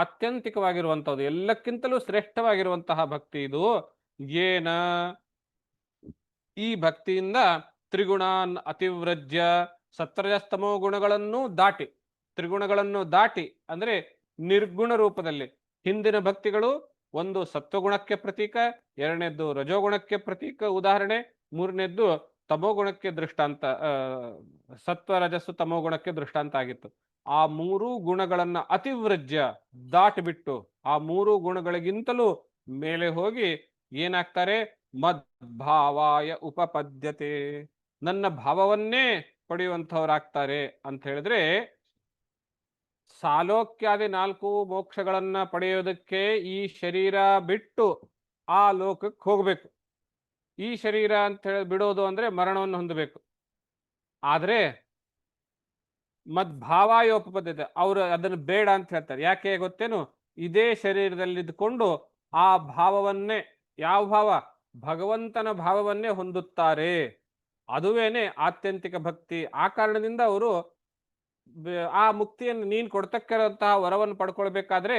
ಆತ್ಯಂತಿಕವಾಗಿರುವಂತಹದ್ದು, ಎಲ್ಲಕ್ಕಿಂತಲೂ ಶ್ರೇಷ್ಠವಾಗಿರುವಂತಹ ಭಕ್ತಿ ಇದು. ಏನ, ಈ ಭಕ್ತಿಯಿಂದ ತ್ರಿಗುಣಾನ್ ಅತಿವ್ರಜ್ಯ, ಸತ್ವರಜಸ್ತಮೋ ಗುಣಗಳನ್ನು ದಾಟಿ, ತ್ರಿಗುಣಗಳನ್ನು ದಾಟಿ ಅಂದ್ರೆ ನಿರ್ಗುಣ ರೂಪದಲ್ಲಿ. ಹಿಂದಿನ ಭಕ್ತಿಗಳು ಒಂದು ಸತ್ವಗುಣಕ್ಕೆ ಪ್ರತೀಕ, ಎರಡನೇದ್ದು ರಜೋಗುಣಕ್ಕೆ ಪ್ರತೀಕ ಉದಾಹರಣೆ, ಮೂರನೇದ್ದು ತಮೋಗುಣಕ್ಕೆ ದೃಷ್ಟಾಂತ, ಸತ್ವ ರಜಸ್ಸು ತಮೋಗುಣಕ್ಕೆ ದೃಷ್ಟಾಂತ ಆಗಿತ್ತು. ಆ ಮೂರೂ ಗುಣಗಳನ್ನ ಅತಿವ್ರಜ್ಯ ದಾಟಿಬಿಟ್ಟು ಆ ಮೂರೂ ಗುಣಗಳಿಗಿಂತಲೂ ಮೇಲೆ ಹೋಗಿ ಏನಾಗ್ತಾರೆ, ಮದ್ಭಾವಾಯ ಉಪಪದ್ಯತೆ, ನನ್ನ ಭಾವವನ್ನೇ ಪಡೆಯುವಂಥವರಾಗ್ತಾರೆ ಅಂತ ಹೇಳಿದ್ರೆ, ಸಾಲೋಕ್ಯಾದಿ 4 ಮೋಕ್ಷಗಳನ್ನ ಪಡೆಯೋದಕ್ಕೆ ಈ ಶರೀರ ಬಿಟ್ಟು ಆ ಲೋಕಕ್ಕೆ ಹೋಗ್ಬೇಕು. ಈ ಶರೀರ ಅಂತ ಹೇಳಿ ಬಿಡೋದು ಅಂದ್ರೆ ಮರಣವನ್ನು ಹೊಂದಬೇಕು. ಆದ್ರೆ ಮದ್ಭಾವಾಯೋಪಪದ್ಯತೆ ಅವರು ಅದನ್ನು ಬೇಡ ಅಂತ ಹೇಳ್ತಾರೆ. ಯಾಕೆ ಗೊತ್ತೇನು? ಇದೇ ಶರೀರದಲ್ಲಿದ್ದುಕೊಂಡು ಆ ಭಾವವನ್ನೇ, ಯಾವ ಭಾವ? ಭಗವಂತನ ಭಾವವನ್ನೇ ಹೊಂದುತ್ತಾರೆ. ಅದುವೇನೆ ಆತ್ಯಂತಿಕ ಭಕ್ತಿ. ಆ ಕಾರಣದಿಂದ ಅವರು ಆ ಮುಕ್ತಿಯನ್ನು ನೀನು ಕೊಡ್ತಕ್ಕಿರಂತಹ ವರವನ್ನು ಪಡ್ಕೊಳ್ಬೇಕಾದ್ರೆ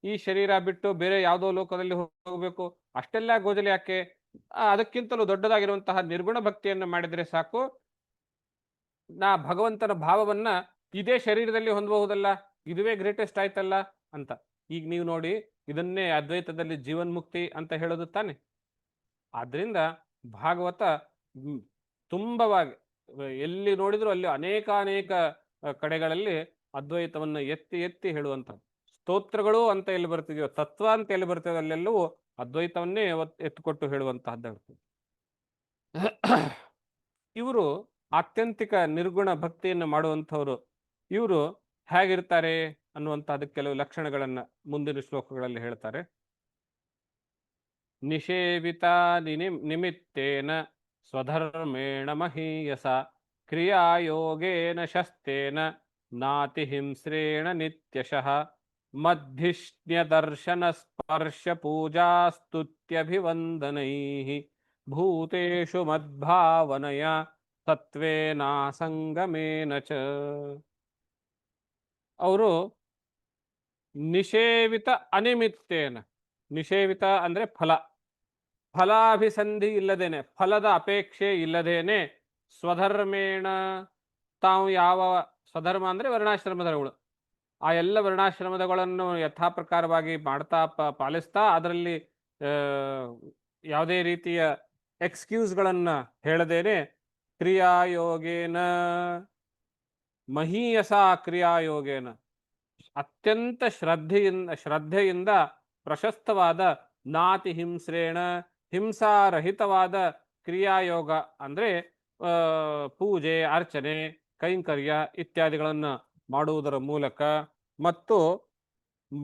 ಈ ಶರೀರ ಬಿಟ್ಟು ಬೇರೆ ಯಾವುದೋ ಲೋಕದಲ್ಲಿ ಹೋಗಬೇಕು, ಅಷ್ಟೆಲ್ಲ ಗೋಜಲು ಯಾಕೆ? ಅದಕ್ಕಿಂತಲೂ ದೊಡ್ಡದಾಗಿರುವಂತಹ ನಿರ್ಗುಣ ಭಕ್ತಿಯನ್ನು ಮಾಡಿದ್ರೆ ಸಾಕು, ನಾ ಭಗವಂತನ ಭಾವವನ್ನ ಇದೇ ಶರೀರದಲ್ಲಿ ಹೊಂದಬಹುದಲ್ಲ, ಇದುವೇ ಗ್ರೇಟೆಸ್ಟ್ ಆಯ್ತಲ್ಲ ಅಂತ. ಈಗ ನೀವು ನೋಡಿ, ಇದನ್ನೇ ಅದ್ವೈತದಲ್ಲಿ ಜೀವನ್ಮುಕ್ತಿ ಅಂತ ಹೇಳೋದು ತಾನೆ. ಆದ್ರಿಂದ ಭಾಗವತ ತುಂಬವಾಗಿ ಎಲ್ಲಿ ನೋಡಿದ್ರು ಅಲ್ಲಿ ಅನೇಕ ಕಡೆಗಳಲ್ಲಿ ಅದ್ವೈತವನ್ನು ಎತ್ತಿ ಎತ್ತಿ ಹೇಳುವಂತ ಸ್ತೋತ್ರಗಳು ಅಂತ ಎಲ್ಲಿ ಬರ್ತಿದೆಯೋ, ತತ್ವ ಅಂತ ಎಲ್ಲಿ ಬರ್ತಿದೆಯೋ ಅಲ್ಲೆಲ್ಲವೂ ಅದ್ವೈತವನ್ನೇ ಎತ್ತುಕೊಟ್ಟು ಹೇಳುವಂತಹದ್ದು. ಇವರು ಆತ್ಯಂತಿಕ ನಿರ್ಗುಣ ಭಕ್ತಿಯನ್ನು ಮಾಡುವಂಥವ್ರು. ಇವರು ಹೇಗಿರ್ತಾರೆ ಅನ್ನುವಂತಹದಕ್ಕೆ ಕೆಲವು ಲಕ್ಷಣಗಳನ್ನ ಮುಂದಿನ ಶ್ಲೋಕಗಳಲ್ಲಿ ಹೇಳ್ತಾರೆ. ನಿಷೇವಿತ ನಿಮಿತ್ತೇನ ಸ್ವಧರ್ಮೇಣ ಮಹೀಯಸ ಕ್ರಿಯಾಯೋಗೇನ ಶಸ್ತೇನ ನಾತಿ ಹಿಂಸ್ರೇಣ ನಿತ್ಯಶಃ ಮಧ್ಯಷ್ಣ್ಯದರ್ಶನ ಸ್ಪರ್ಶ ಪೂಜಾ ಸ್ತುತ್ಯಭಿವಂದನೈಃ ಭೂತೇಷು ಮದ್ಭಾವನಯ ತತ್ವೇನ ಸಂಗಮೇನ ಚ. ಅವರು ನಿಷೇವಿತ ಅನಿಮಿತ್ತೇನ, ನಿಷೇವಿತ ಅಂದ್ರೆ ಫಲ, ಫಲಾಭಿಸಂಧಿ ಇಲ್ಲದೇನೆ, ಫಲದ ಅಪೇಕ್ಷೆ ಇಲ್ಲದೇನೆ, ಸ್ವಧರ್ಮೇಣ ತಾವು ಯಾವ ಸ್ವಧರ್ಮ ಅಂದ್ರೆ ವರ್ಣಾಶ್ರಮದಗಳು, ಆ ಎಲ್ಲ ವರ್ಣಾಶ್ರಮದಗಳನ್ನು ಯಥಾ ಪ್ರಕಾರವಾಗಿ ಮಾಡ್ತಾ ಪಾಲಿಸ್ತಾ ಅದರಲ್ಲಿ ಯಾವುದೇ ರೀತಿಯ ಎಕ್ಸ್ಕ್ಯೂಸ್ಗಳನ್ನ ಹೇಳದೇನೆ ಕ್ರಿಯಾಯೋಗೇನ ಮಹೀಯಸ, ಕ್ರಿಯಾಯೋಗೇನ ಅತ್ಯಂತ ಶ್ರದ್ಧೆಯಿಂದ ಪ್ರಶಸ್ತವಾದ ನಾತಿ ಹಿಂಸ್ರೇಣ, ಹಿಂಸಾರಹಿತವಾದ ಕ್ರಿಯಾಯೋಗ ಅಂದ್ರೆ ಪೂಜೆ, ಅರ್ಚನೆ, ಕೈಂಕರ್ಯ ಇತ್ಯಾದಿಗಳನ್ನು ಮಾಡುವುದರ ಮೂಲಕ, ಮತ್ತು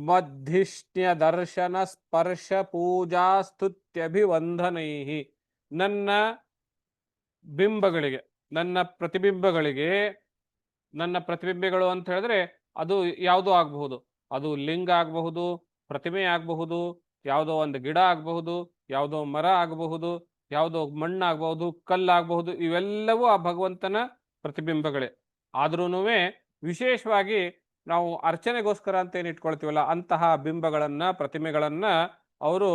ಮಧ್ಯಷ್ಣ್ಯ ದರ್ಶನ ಸ್ಪರ್ಶ ಪೂಜಾ ಸ್ತುತ್ಯಭಿವಂದನೈಹಿ, ನನ್ನ ಬಿಂಬಗಳಿಗೆ, ನನ್ನ ಪ್ರತಿಬಿಂಬಗಳು ಅಂತ ಹೇಳಿದ್ರೆ ಅದು ಯಾವುದೋ ಆಗಬಹುದು, ಅದು ಲಿಂಗ ಆಗಬಹುದು, ಪ್ರತಿಮೆ ಆಗಬಹುದು, ಯಾವುದೋ ಒಂದು ಗಿಡ ಆಗಬಹುದು, ಯಾವುದೋ ಮರ ಆಗಬಹುದು, ಯಾವುದೋ ಮಣ್ಣಾಗಬಹುದು, ಕಲ್ಲಾಗಬಹುದು, ಇವೆಲ್ಲವೂ ಆ ಭಗವಂತನ ಪ್ರತಿಬಿಂಬಗಳೇ. ಆದ್ರೂ ವಿಶೇಷವಾಗಿ ನಾವು ಅರ್ಚನೆಗೋಸ್ಕರ ಅಂತ ಏನು ಇಟ್ಕೊಳ್ತೀವಲ್ಲ ಅಂತಹ ಬಿಂಬಗಳನ್ನ, ಪ್ರತಿಮೆಗಳನ್ನ ಅವರು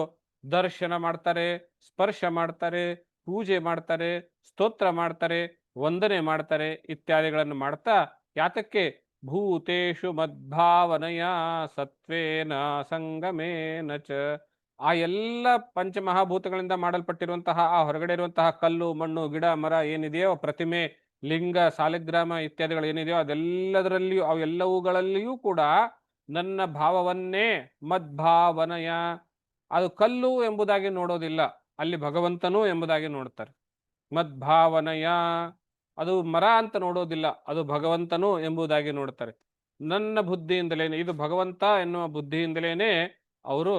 ದರ್ಶನ ಮಾಡ್ತಾರೆ, ಸ್ಪರ್ಶ ಮಾಡ್ತಾರೆ, ಪೂಜೆ ಮಾಡ್ತಾರೆ, ಸ್ತೋತ್ರ ಮಾಡ್ತಾರೆ, ವಂದನೆ ಮಾಡ್ತಾರೆ ಇತ್ಯಾದಿಗಳನ್ನು ಮಾಡ್ತಾ, ಯಾತಕ್ಕೆ? ಭೂತೇಷು ಮದ್ಭಾವನಯ ಸತ್ವೇನ ಸಂಗಮೇನ ಚ. ಆ ಎಲ್ಲ ಪಂಚಮಹಾಭೂತಗಳಿಂದ ಮಾಡಲ್ಪಟ್ಟಿರುವಂತಹ ಆ ಹೊರಗಡೆ ಇರುವಂತಹ ಕಲ್ಲು, ಮಣ್ಣು, ಗಿಡ, ಮರ ಏನಿದೆಯೋ, ಪ್ರತಿಮೆ, ಲಿಂಗ, ಸಾಲಿಗ್ರಾಮ ಇತ್ಯಾದಿಗಳು ಏನಿದೆಯೋ ಅದೆಲ್ಲದರಲ್ಲಿಯೂ, ಅವೆಲ್ಲವುಗಳಲ್ಲಿಯೂ ಕೂಡ ನನ್ನ ಭಾವವನ್ನೇ ಮದ್ಭಾವನಯ, ಅದು ಕಲ್ಲು ಎಂಬುದಾಗಿ ನೋಡೋದಿಲ್ಲ, ಅಲ್ಲಿ ಭಗವಂತನು ಎಂಬುದಾಗಿ ನೋಡ್ತಾರೆ. ಮದ್ಭಾವನಯ, ಅದು ಮರ ಅಂತ ನೋಡೋದಿಲ್ಲ, ಅದು ಭಗವಂತನು ಎಂಬುದಾಗಿ ನೋಡ್ತಾರೆ. ನನ್ನ ಬುದ್ಧಿಯಿಂದಲೇನೆ, ಇದು ಭಗವಂತ ಎನ್ನುವ ಬುದ್ಧಿಯಿಂದಲೇನೆ ಅವರು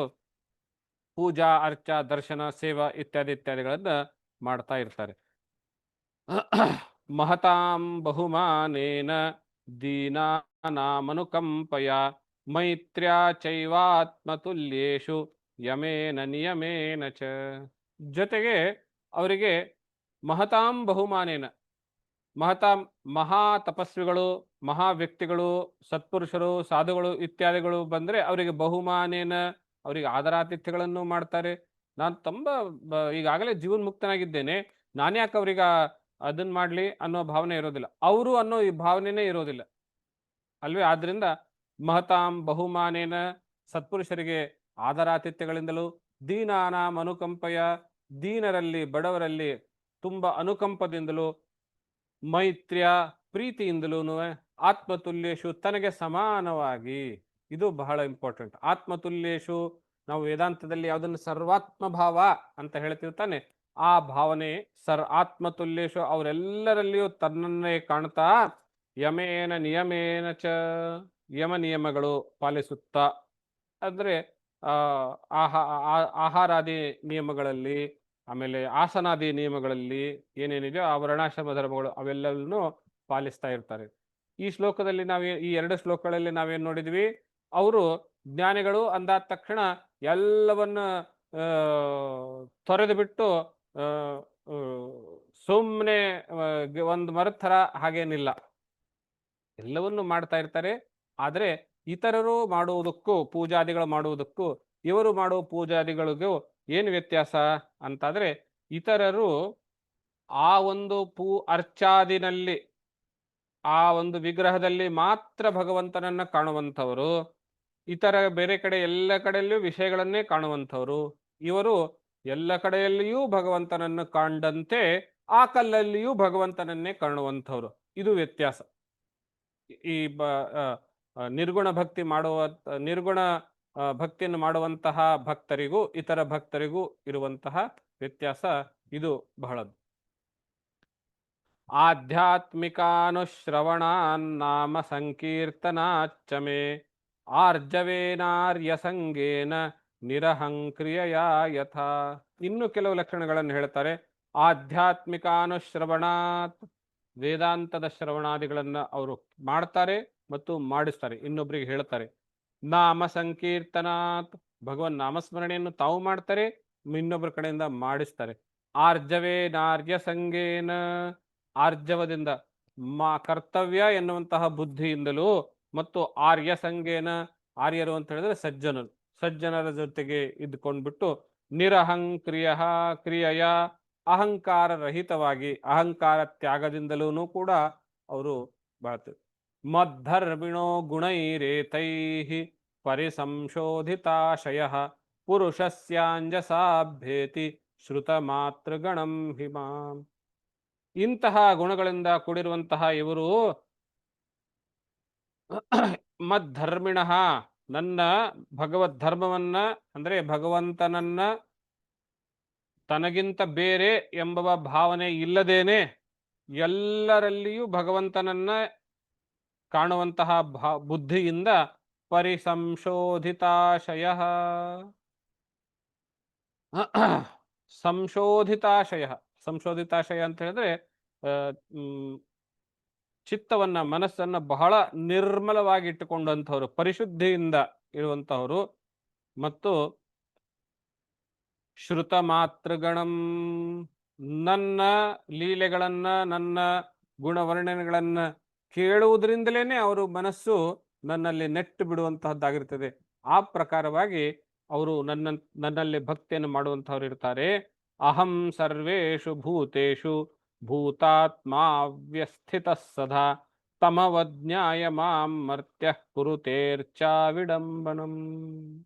ಪೂಜಾ, ಅರ್ಚ, ದರ್ಶನ, ಸೇವಾ ಇತ್ಯಾದಿಗಳನ್ನ ಮಾಡ್ತಾ ಇರ್ತಾರೆ. ಮಹತಾಂ ಬಹುಮಾನೇನ ದೀನಾನಾಮನುಕಂಪಯ ಮೈತ್ರ್ಯಾ ಚೈವಾತ್ಮತುಲ್ಯೇಷು ಯಮೇನ ನಿಯಮೇನ ಚ. ಜೊತೆಗೆ ಅವರಿಗೆ ಮಹತಾಂ ಬಹುಮಾನೇನ, ಮಹಾ ತಪಸ್ವಿಗಳು, ಮಹಾ ವ್ಯಕ್ತಿಗಳು, ಸತ್ಪುರುಷರು, ಸಾಧುಗಳು ಇತ್ಯಾದಿಗಳು ಬಂದ್ರೆ ಅವರಿಗೆ ಬಹುಮಾನೇನ, ಅವರಿಗೆ ಆದರಾತಿಥ್ಯಗಳನ್ನು ಮಾಡ್ತಾರೆ. ನಾನು ಈಗಾಗಲೇ ಜೀವನ್ಮುಕ್ತನಾಗಿದ್ದೇನೆ, ನಾನ್ಯಾಕೆ ಅವ್ರಿಗೆ ಅದನ್ನ ಮಾಡ್ಲಿ ಅನ್ನೋ ಭಾವನೆ ಇರೋದಿಲ್ಲ, ಅವರು ಅನ್ನೋ ಈ ಭಾವನೆನೇ ಇರೋದಿಲ್ಲ ಅಲ್ವೇ. ಆದ್ರಿಂದ ಮಹತಾಂ ಬಹುಮಾನೇನ, ಸತ್ಪುರುಷರಿಗೆ ಆದರಾತಿಥ್ಯಗಳಿಂದಲೂ, ದೀನಾನಾಂ ಅನುಕಂಪಯ, ದೀನರಲ್ಲಿ ಬಡವರಲ್ಲಿ ತುಂಬಾ ಅನುಕಂಪದಿಂದಲೂ, ಮೈತ್ರ್ಯ ಪ್ರೀತಿಯಿಂದಲೂ, ಆತ್ಮತುಲ್ಯೇಶು ತನಗೆ ಸಮಾನವಾಗಿ. ಇದು ಬಹಳ ಇಂಪಾರ್ಟೆಂಟ್. ಆತ್ಮತುಲ್ಯೇಶು, ನಾವು ವೇದಾಂತದಲ್ಲಿ ಯಾವುದನ್ನು ಸರ್ವಾತ್ಮ ಭಾವ ಅಂತ ಹೇಳ್ತಿರ್ತಾನೆ, ಆ ಭಾವನೆ ಆತ್ಮತುಲ್ಯೇಶು, ಅವರೆಲ್ಲರಲ್ಲಿಯೂ ತನ್ನನ್ನೇ ಕಾಣ್ತಾ, ಯಮೇನ ನಿಯಮೇನ ಚ, ಯಮ ನಿಯಮಗಳು ಪಾಲಿಸುತ್ತಾ, ಅಂದ್ರೆ ಆಹಾರಾದಿ ನಿಯಮಗಳಲ್ಲಿ, ಆಮೇಲೆ ಆಸನಾದಿ ನಿಯಮಗಳಲ್ಲಿ ಏನೇನಿದೆಯೋ ಆ ವರ್ಣಾಶ್ರಮ ಧರ್ಮಗಳು ಅವೆಲ್ಲವನ್ನೂ ಪಾಲಿಸ್ತಾ ಇರ್ತಾರೆ. ಈ ಶ್ಲೋಕದಲ್ಲಿ ಈ 2 ಶ್ಲೋಕಗಳಲ್ಲಿ ನಾವೇನ್ ನೋಡಿದ್ವಿ, ಅವರು ಜ್ಞಾನಿಗಳು ಅಂದಾದ ತಕ್ಷಣ ಎಲ್ಲವನ್ನ ತೊರೆದು ಬಿಟ್ಟು ಸುಮ್ಮನೆ ಒಂದು ಮರದ ಥರ ಹಾಗೇನಿಲ್ಲ, ಎಲ್ಲವನ್ನೂ ಮಾಡ್ತಾ ಇರ್ತಾರೆ. ಆದರೆ ಇತರರು ಮಾಡುವುದಕ್ಕೂ, ಪೂಜಾದಿಗಳು ಮಾಡುವುದಕ್ಕೂ ಇವರು ಮಾಡುವ ಪೂಜಾದಿಗಳಿಗೂ ಏನು ವ್ಯತ್ಯಾಸ ಅಂತಾದ್ರೆ, ಇತರರು ಆ ಒಂದು ಅರ್ಚಾದಿನಲ್ಲಿ, ಆ ಒಂದು ವಿಗ್ರಹದಲ್ಲಿ ಮಾತ್ರ ಭಗವಂತನನ್ನ ಕಾಣುವಂಥವರು, ಇತರ ಬೇರೆ ಕಡೆ ಎಲ್ಲ ಕಡೆಯಲ್ಲಿಯೂ ವಿಷಯಗಳನ್ನೇ ಕಾಣುವಂಥವ್ರು. ಇವರು ಎಲ್ಲ ಕಡೆಯಲ್ಲಿಯೂ ಭಗವಂತನನ್ನು ಕಾಣದಂತೆ ಆ ಕಲ್ಲಲ್ಲಿಯೂ ಭಗವಂತನನ್ನೇ ಕಾಣುವಂಥವ್ರು. ಇದು ವ್ಯತ್ಯಾಸ. ಈ ನಿರ್ಗುಣ ಭಕ್ತಿ ನಿರ್ಗುಣ ಭಕ್ತಿಯನ್ನು ಮಾಡುವಂತಹ ಭಕ್ತರಿಗೂ ಇತರ ಭಕ್ತರಿಗೂ ಇರುವಂತಹ ವ್ಯತ್ಯಾಸ ಇದು ಬಹಳದ್ದು. ಆಧ್ಯಾತ್ಮಿಕಾನುಶ್ರವಣಾನ್ನಾಮ ಸಂಕೀರ್ತನಾಚ್ಚಮೆ ಆರ್ಜವೇನಾರ್ಯ ಸಂಗೇನ ನಿರಹಂಕ್ರಿಯ ಯಥಾ. ಇನ್ನು ಕೆಲವು ಲಕ್ಷಣಗಳನ್ನು ಹೇಳ್ತಾರೆ. ಆಧ್ಯಾತ್ಮಿಕಾನುಶ್ರವಣಾತ್, ವೇದಾಂತದ ಶ್ರವಣಾದಿಗಳನ್ನ ಅವರು ಮಾಡ್ತಾರೆ ಮತ್ತು ಮಾಡಿಸ್ತಾರೆ, ಇನ್ನೊಬ್ಬರಿಗೆ ಹೇಳ್ತಾರೆ. ನಾಮ ಸಂಕೀರ್ತನಾತ್, ಭಗವನ್ ನಾಮಸ್ಮರಣೆಯನ್ನು ತಾವು ಮಾಡ್ತಾರೆ, ಇನ್ನೊಬ್ಬರ ಕಡೆಯಿಂದ ಮಾಡಿಸ್ತಾರೆ. ಆರ್ಜವೇನಾರ್ಯ ಸಂಗೇನ, ಆರ್ಜವದಿಂದ ಕರ್ತವ್ಯ ಎನ್ನುವಂತಹ ಬುದ್ಧಿಯಿಂದಲೂ, ಮತ್ತು ಆರ್ಯ ಸಂಗೇನ, ಆರ್ಯರು ಅಂತ ಹೇಳಿದ್ರೆ ಸಜ್ಜನರು, ಸಜ್ಜನರ ಜೊತೆಗೆ ಇದ್ಕೊಂಡ್ಬಿಟ್ಟು, ನಿರಹಂಕ್ರಿಯ ಕ್ರಿಯೆಯ, ಅಹಂಕಾರ ರಹಿತವಾಗಿ, ಅಹಂಕಾರ ತ್ಯಾಗದಿಂದಲೂ ಕೂಡ ಅವರು ಬಾಳ್ತಾರೆ. ಮದ್ಧರ್ಮಿಣೋ ಗುಣೈರೇತೈ ಪರಿಸಂಶೋಧಿತಾಶಯ ಪುರುಷಸ್ಯಾಂಜಸಾಭ್ಯೇತಿ ಶ್ರುತ ಮಾತೃಗಣಂ ಹಿಮಾಂ. ಇಂತಹ ಗುಣಗಳಿಂದ ಕೂಡಿರುವಂತಹ ಇವರು ಮದ್ಧರ್ಮಿಣ, ನನ್ನ ಭಗವದ್ ಧರ್ಮವನ್ನ, ಅಂದ್ರೆ ಭಗವಂತನನ್ನ ತನಗಿಂತ ಬೇರೆ ಎಂಬ ಭಾವನೆ ಇಲ್ಲದೇನೆ ಎಲ್ಲರಲ್ಲಿಯೂ ಭಗವಂತನನ್ನ ಕಾಣುವಂತಹ ಬುದ್ಧಿಯಿಂದ ಪರಿಸಂಶೋಧಿತಾಶಯ, ಸಂಶೋಧಿತಾಶಯ, ಸಂಶೋಧಿತಾಶಯ ಅಂತ ಹೇಳಿದ್ರೆ ಚಿತ್ತವನ್ನ, ಮನಸ್ಸನ್ನ ಬಹಳ ನಿರ್ಮಲವಾಗಿ ಇಟ್ಟುಕೊಂಡಂಥವ್ರು, ಪರಿಶುದ್ಧಿಯಿಂದ ಇರುವಂತಹವರು. ಮತ್ತು ಶ್ರುತ ಮಾತೃಗಣಂ, ನನ್ನ ಲೀಲೆಗಳನ್ನ, ನನ್ನ ಗುಣವರ್ಣನೆಗಳನ್ನ ಕೇಳುವುದರಿಂದಲೇನೆ ಅವರು ಮನಸ್ಸು ನನ್ನಲ್ಲಿ ನೆಟ್ಟು ಬಿಡುವಂತಹದ್ದಾಗಿರ್ತದೆ. ಆ ಪ್ರಕಾರವಾಗಿ ಅವರು ನನ್ನಲ್ಲಿ ಭಕ್ತಿಯನ್ನು ಮಾಡುವಂತಹವ್ರು ಇರ್ತಾರೆ. ಅಹಂ ಸರ್ವೇಷು ಭೂತೇಷು ಭೂತಾತ್ಮಾವ್ಯಸ್ಥಿತ ಸದಾ ತಮವಜ್ಞಾಯ ಮಾಂ ಮರ್ತ್ಯ ಕುರುತೇರ್ಚಾ ವಿಡಂಬನಂ.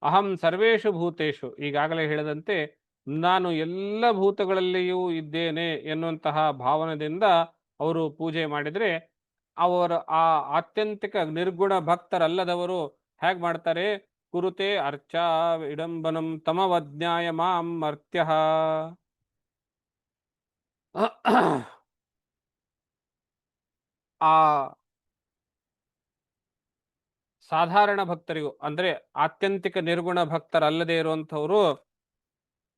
ಅಹಂ ಸರ್ವೇಷು ಭೂತೇಷು, ಈಗಾಗಲೇ ಹೇಳಿದಂತೆ ನಾನು ಎಲ್ಲ ಭೂತಗಳಲ್ಲಿಯೂ ಇದ್ದೇನೆ ಎನ್ನುವಂತಹ ಭಾವನದಿಂದ ಅವರು ಪೂಜೆ ಮಾಡಿದರೆ, ಅವರ ಆ ಆತ್ಯಂತಿಕ ನಿರ್ಗುಣ ಭಕ್ತರಲ್ಲದವರು ಹೇಗೆ ಮಾಡ್ತಾರೆ? ಕುರುತೆ ಅರ್ಚಾ ವಿಡಂಬನಂ ತಮವಜ್ಞಾಯ ಮಾಂ ಮರ್ತ್ಯ. ಆ ಸಾಧಾರಣ ಭಕ್ತರಿಗೂ, ಅಂದ್ರೆ ಆತ್ಯಂತಿಕ ನಿರ್ಗುಣ ಭಕ್ತರಲ್ಲದೆ ಇರುವಂಥವರು,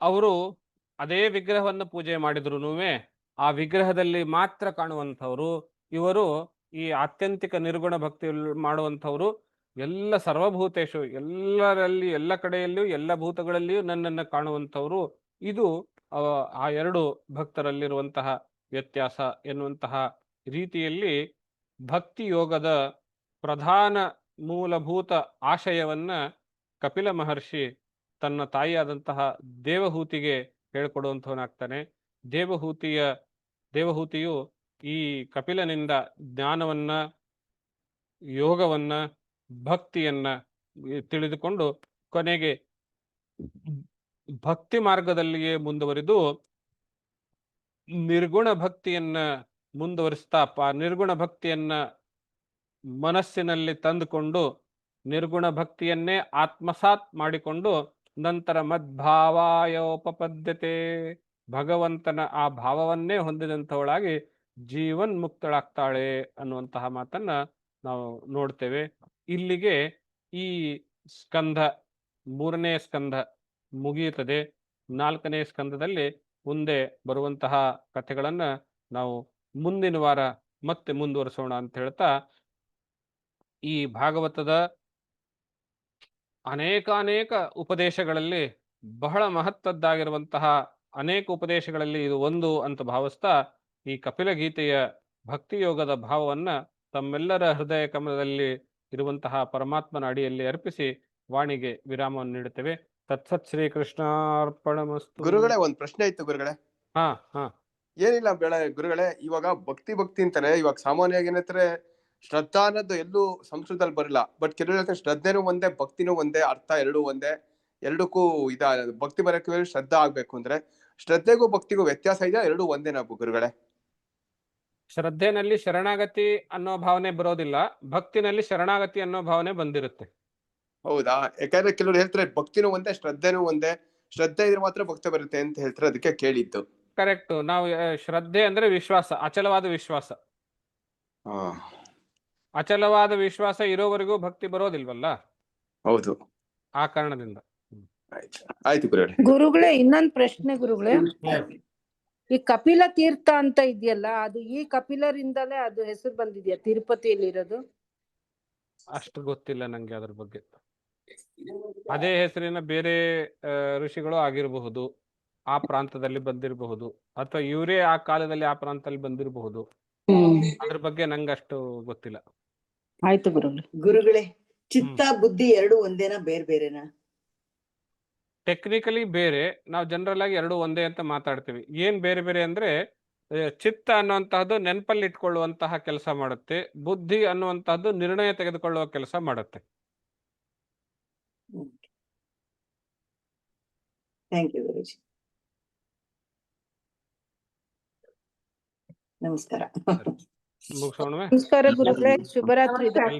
ಅವರು ಅದೇ ವಿಗ್ರಹವನ್ನು ಪೂಜೆ ಮಾಡಿದ್ರು ಆ ವಿಗ್ರಹದಲ್ಲಿ ಮಾತ್ರ ಕಾಣುವಂಥವ್ರು. ಇವರು ಈ ಆತ್ಯಂತಿಕ ನಿರ್ಗುಣ ಭಕ್ತಿ ಮಾಡುವಂಥವ್ರು ಎಲ್ಲ ಸರ್ವಭೂತೇಶು, ಎಲ್ಲರಲ್ಲಿ, ಎಲ್ಲ ಕಡೆಯಲ್ಲಿಯೂ, ಎಲ್ಲ ಭೂತಗಳಲ್ಲಿಯೂ ನನ್ನನ್ನು ಕಾಣುವಂಥವ್ರು. ಇದು ಆ 2 ಭಕ್ತರಲ್ಲಿರುವಂತಹ ವ್ಯತ್ಯಾಸ ಎನ್ನುವಂತಹ ರೀತಿಯಲ್ಲಿ ಭಕ್ತಿ ಯೋಗದ ಪ್ರಧಾನ ಮೂಲಭೂತ ಆಶಯವನ್ನ ಕಪಿಲ ಮಹರ್ಷಿ ತನ್ನ ತಾಯಿಯಾದಂತಹ ದೇವಹೂತಿಗೆ ಹೇಳ್ಕೊಡುವಂಥವನಾಗ್ತಾನೆ. ದೇವಹೂತಿಯ ದೇವಹೂತಿಯು ಈ ಕಪಿಲನಿಂದ ಜ್ಞಾನವನ್ನ, ಯೋಗವನ್ನ, ಭಕ್ತಿಯನ್ನ ತಿಳಿದುಕೊಂಡು ಕೊನೆಗೆ ಭಕ್ತಿ ಮಾರ್ಗದಲ್ಲಿಯೇ ಮುಂದುವರಿದು ನಿರ್ಗುಣ ಭಕ್ತಿಯನ್ನ ಮುಂದುವರಿಸ್ತಾ ನಿರ್ಗುಣ ಭಕ್ತಿಯನ್ನ ಮನಸ್ಸಿನಲ್ಲಿ ತಂದುಕೊಂಡು ನಿರ್ಗುಣ ಭಕ್ತಿಯನ್ನೇ ಆತ್ಮಸಾತ್ ಮಾಡಿಕೊಂಡು ನಂತರ ಮದ್ಭಾವಾಯೋಪಪದ್ಯತೆ, ಭಗವಂತನ ಆ ಭಾವವನ್ನೇ ಹೊಂದಿದಂಥವಳಾಗಿ ಜೀವನ್ ಮುಕ್ತಳಾಗ್ತಾಳೆ ಅನ್ನುವಂತಹ ಮಾತನ್ನ ನಾವು ನೋಡ್ತೇವೆ. ಇಲ್ಲಿಗೆ ಈ ಸ್ಕಂಧ, 3ನೇ ಸ್ಕಂಧ ಮುಗಿಯುತ್ತದೆ. 4ನೇ ಸ್ಕಂಧದಲ್ಲಿ ಮುಂದೆ ಬರುವಂತಹ ಕಥೆಗಳನ್ನ ನಾವು ಮುಂದಿನ ವಾರ ಮತ್ತೆ ಮುಂದುವರಿಸೋಣ ಅಂತ ಹೇಳ್ತಾ, ಈ ಭಾಗವತದ ಅನೇಕ ಉಪದೇಶಗಳಲ್ಲಿ ಬಹಳ ಮಹತ್ವದ್ದಾಗಿರುವಂತಹ ಅನೇಕ ಉಪದೇಶಗಳಲ್ಲಿ ಇದು ಒಂದು ಅಂತ ಭಾವಿಸ್ತಾ ಈ ಕಪಿಲ ಗೀತೆಯ ಭಕ್ತಿಯೋಗದ ಭಾವವನ್ನ ತಮ್ಮೆಲ್ಲರ ಹೃದಯ ಕಮಲದಲ್ಲಿ ಇರುವಂತಹ ಪರಮಾತ್ಮನ ಅಡಿಯಲ್ಲಿ ಅರ್ಪಿಸಿ ವಾಣಿಗೆ ವಿರಾಮವನ್ನು ನೀಡುತ್ತೇವೆ. ತತ್ಸತ್ ಶ್ರೀ ಕೃಷ್ಣಾರ್ಪಣಮಸ್ತು. ಗುರುಗಳೇ, ಒಂದ್ ಪ್ರಶ್ನೆ ಇತ್ತು ಗುರುಗಳೇ. ಹಾ ಹಾ ಏನಿಲ್ಲ ಗುರುಗಳೇ, ಇವಾಗ ಭಕ್ತಿ ಅಂತಾರೆ. ಇವಾಗ ಸಾಮಾನ್ಯವಾಗಿ ಏನಂತಾರೆ, ಶ್ರದ್ಧಾ ಅನ್ನೋದು ಎಲ್ಲೂ ಸಂಸ್ಕೃತದಲ್ಲಿ ಬರಲ್ಲ. ಬಟ್ ಕೆಲವರು ಹೇಳ್ತಾರೆ ಶ್ರದ್ಧೆನೂ ಒಂದೇ, ಭಕ್ತಿನೂ ಒಂದೇ, ಅರ್ಥ ಎರಡೂ ಒಂದೇ, ಎರಡಕ್ಕೂ ಭಕ್ತಿ ಬರಕ್ಕೆ ಶ್ರದ್ಧಾ ಆಗ್ಬೇಕು ಅಂದ್ರೆ ಶ್ರದ್ಧೆಗೂ ಭಕ್ತಿಗೂ ವ್ಯತ್ಯಾಸ ಇದೆಯಾ? ಎರಡೂ ಒಂದೇನಾ ಗುರುಗಳೇ? ಶ್ರದ್ಧೆನಲ್ಲಿ ಶರಣಾಗತಿ ಅನ್ನೋ ಭಾವನೆ ಬರೋದಿಲ್ಲ, ಭಕ್ತಿನಲ್ಲಿ ಶರಣಾಗತಿ ಅನ್ನೋ ಭಾವನೆ ಬಂದಿರುತ್ತೆ. ಹೌದಾ? ಯಾಕಂದ್ರೆ ಕೆಲವರು ಹೇಳ್ತಾರೆ ಭಕ್ತಿನೂ ಒಂದೇ, ಶ್ರದ್ಧೆನೂ ಒಂದೇ, ಶ್ರದ್ಧೆ ಇದ್ರೆ ಮಾತ್ರ ಭಕ್ತಿ ಬರುತ್ತೆ ಅಂತ ಹೇಳ್ತಾರೆ. ಅದಕ್ಕೆ ಕೇಳಿದ್ದು. ಕರೆಕ್ಟ್. ನಾವು ಶ್ರದ್ಧೆ ಅಂದ್ರೆ ವಿಶ್ವಾಸ, ಅಚಲವಾದ ವಿಶ್ವಾಸ. ಅಚಲವಾದ ವಿಶ್ವಾಸ ಇರೋವರೆಗೂ ಭಕ್ತಿ ಬರೋದಿಲ್ವಲ್ಲ. ಹೌದು, ಆ ಕಾರಣದಿಂದ. ಆಯ್ತು ಗುರುಗಳೇ. ಗುರುಗಳೇ, ಇನ್ನೊಂದ್ ಪ್ರಶ್ನೆ ಗುರುಗಳೇ. ಈ ಕಪಿಲ ತೀರ್ಥ ಅಂತ ಇದೆಯಲ್ಲ, ಅದು ಈ ಕಪಿಲರಿಂದಲೇ ಅದು ಹೆಸರು ಬಂದಿದ್ಯಾ ತಿರುಪತಿಯಲ್ಲಿ ಇರೋದು? ಅಷ್ಟು ಗೊತ್ತಿಲ್ಲ ನಂಗೆ ಅದ್ರ ಬಗ್ಗೆ. ಅದೇ ಹೆಸರಿನ ಬೇರೆ ಋಷಿಗಳು ಆಗಿರಬಹುದು, ಆ ಪ್ರಾಂತದಲ್ಲಿ ಬಂದಿರಬಹುದು, ಅಥವಾ ಇವರೇ ಆ ಕಾಲದಲ್ಲಿ ಆ ಪ್ರಾಂತದಲ್ಲಿ ಬಂದಿರಬಹುದು. ಅದ್ರ ಬಗ್ಗೆ ನಂಗೆ ಅಷ್ಟು ಗೊತ್ತಿಲ್ಲ. ಆಯ್ತು ಗುರುಗಳೇ. ಗುರುಗಳೇ, ಚಿತ್ತ ಬುದ್ಧಿ ಎರಡು ಒಂದೇನಾ ಬೇರೆ ಬೇರೆನಾ? ಟೆಕ್ನಿಕಲಿ ಬೇರೆ, ನಾವು ಜನರಲ್ ಆಗಿ ಎರಡು ಒಂದೇ ಅಂತ ಮಾತಾಡ್ತೀವಿ. ಏನ್ ಬೇರೆ ಬೇರೆ ಅಂದ್ರೆ, ಚಿತ್ತ ಅನ್ನುವಂತಹದ್ದು ನೆನಪಲ್ಲಿ ಇಟ್ಕೊಳ್ಳುವಂತಹ ಕೆಲಸ ಮಾಡುತ್ತೆ, ಬುದ್ಧಿ ಅನ್ನುವಂತಹದ್ದು ನಿರ್ಣಯ ತೆಗೆದುಕೊಳ್ಳುವ ಕೆಲಸ ಮಾಡುತ್ತೆ. ಥ್ಯಾಂಕ್ ಯು ಗುರುಜಿ. ನಮಸ್ಕಾರ. ಮುಗಿಸೋಣ. ನಮಸ್ಕಾರ ಗುರುಗಳೇ, ಶುಭರಾತ್ರಿ.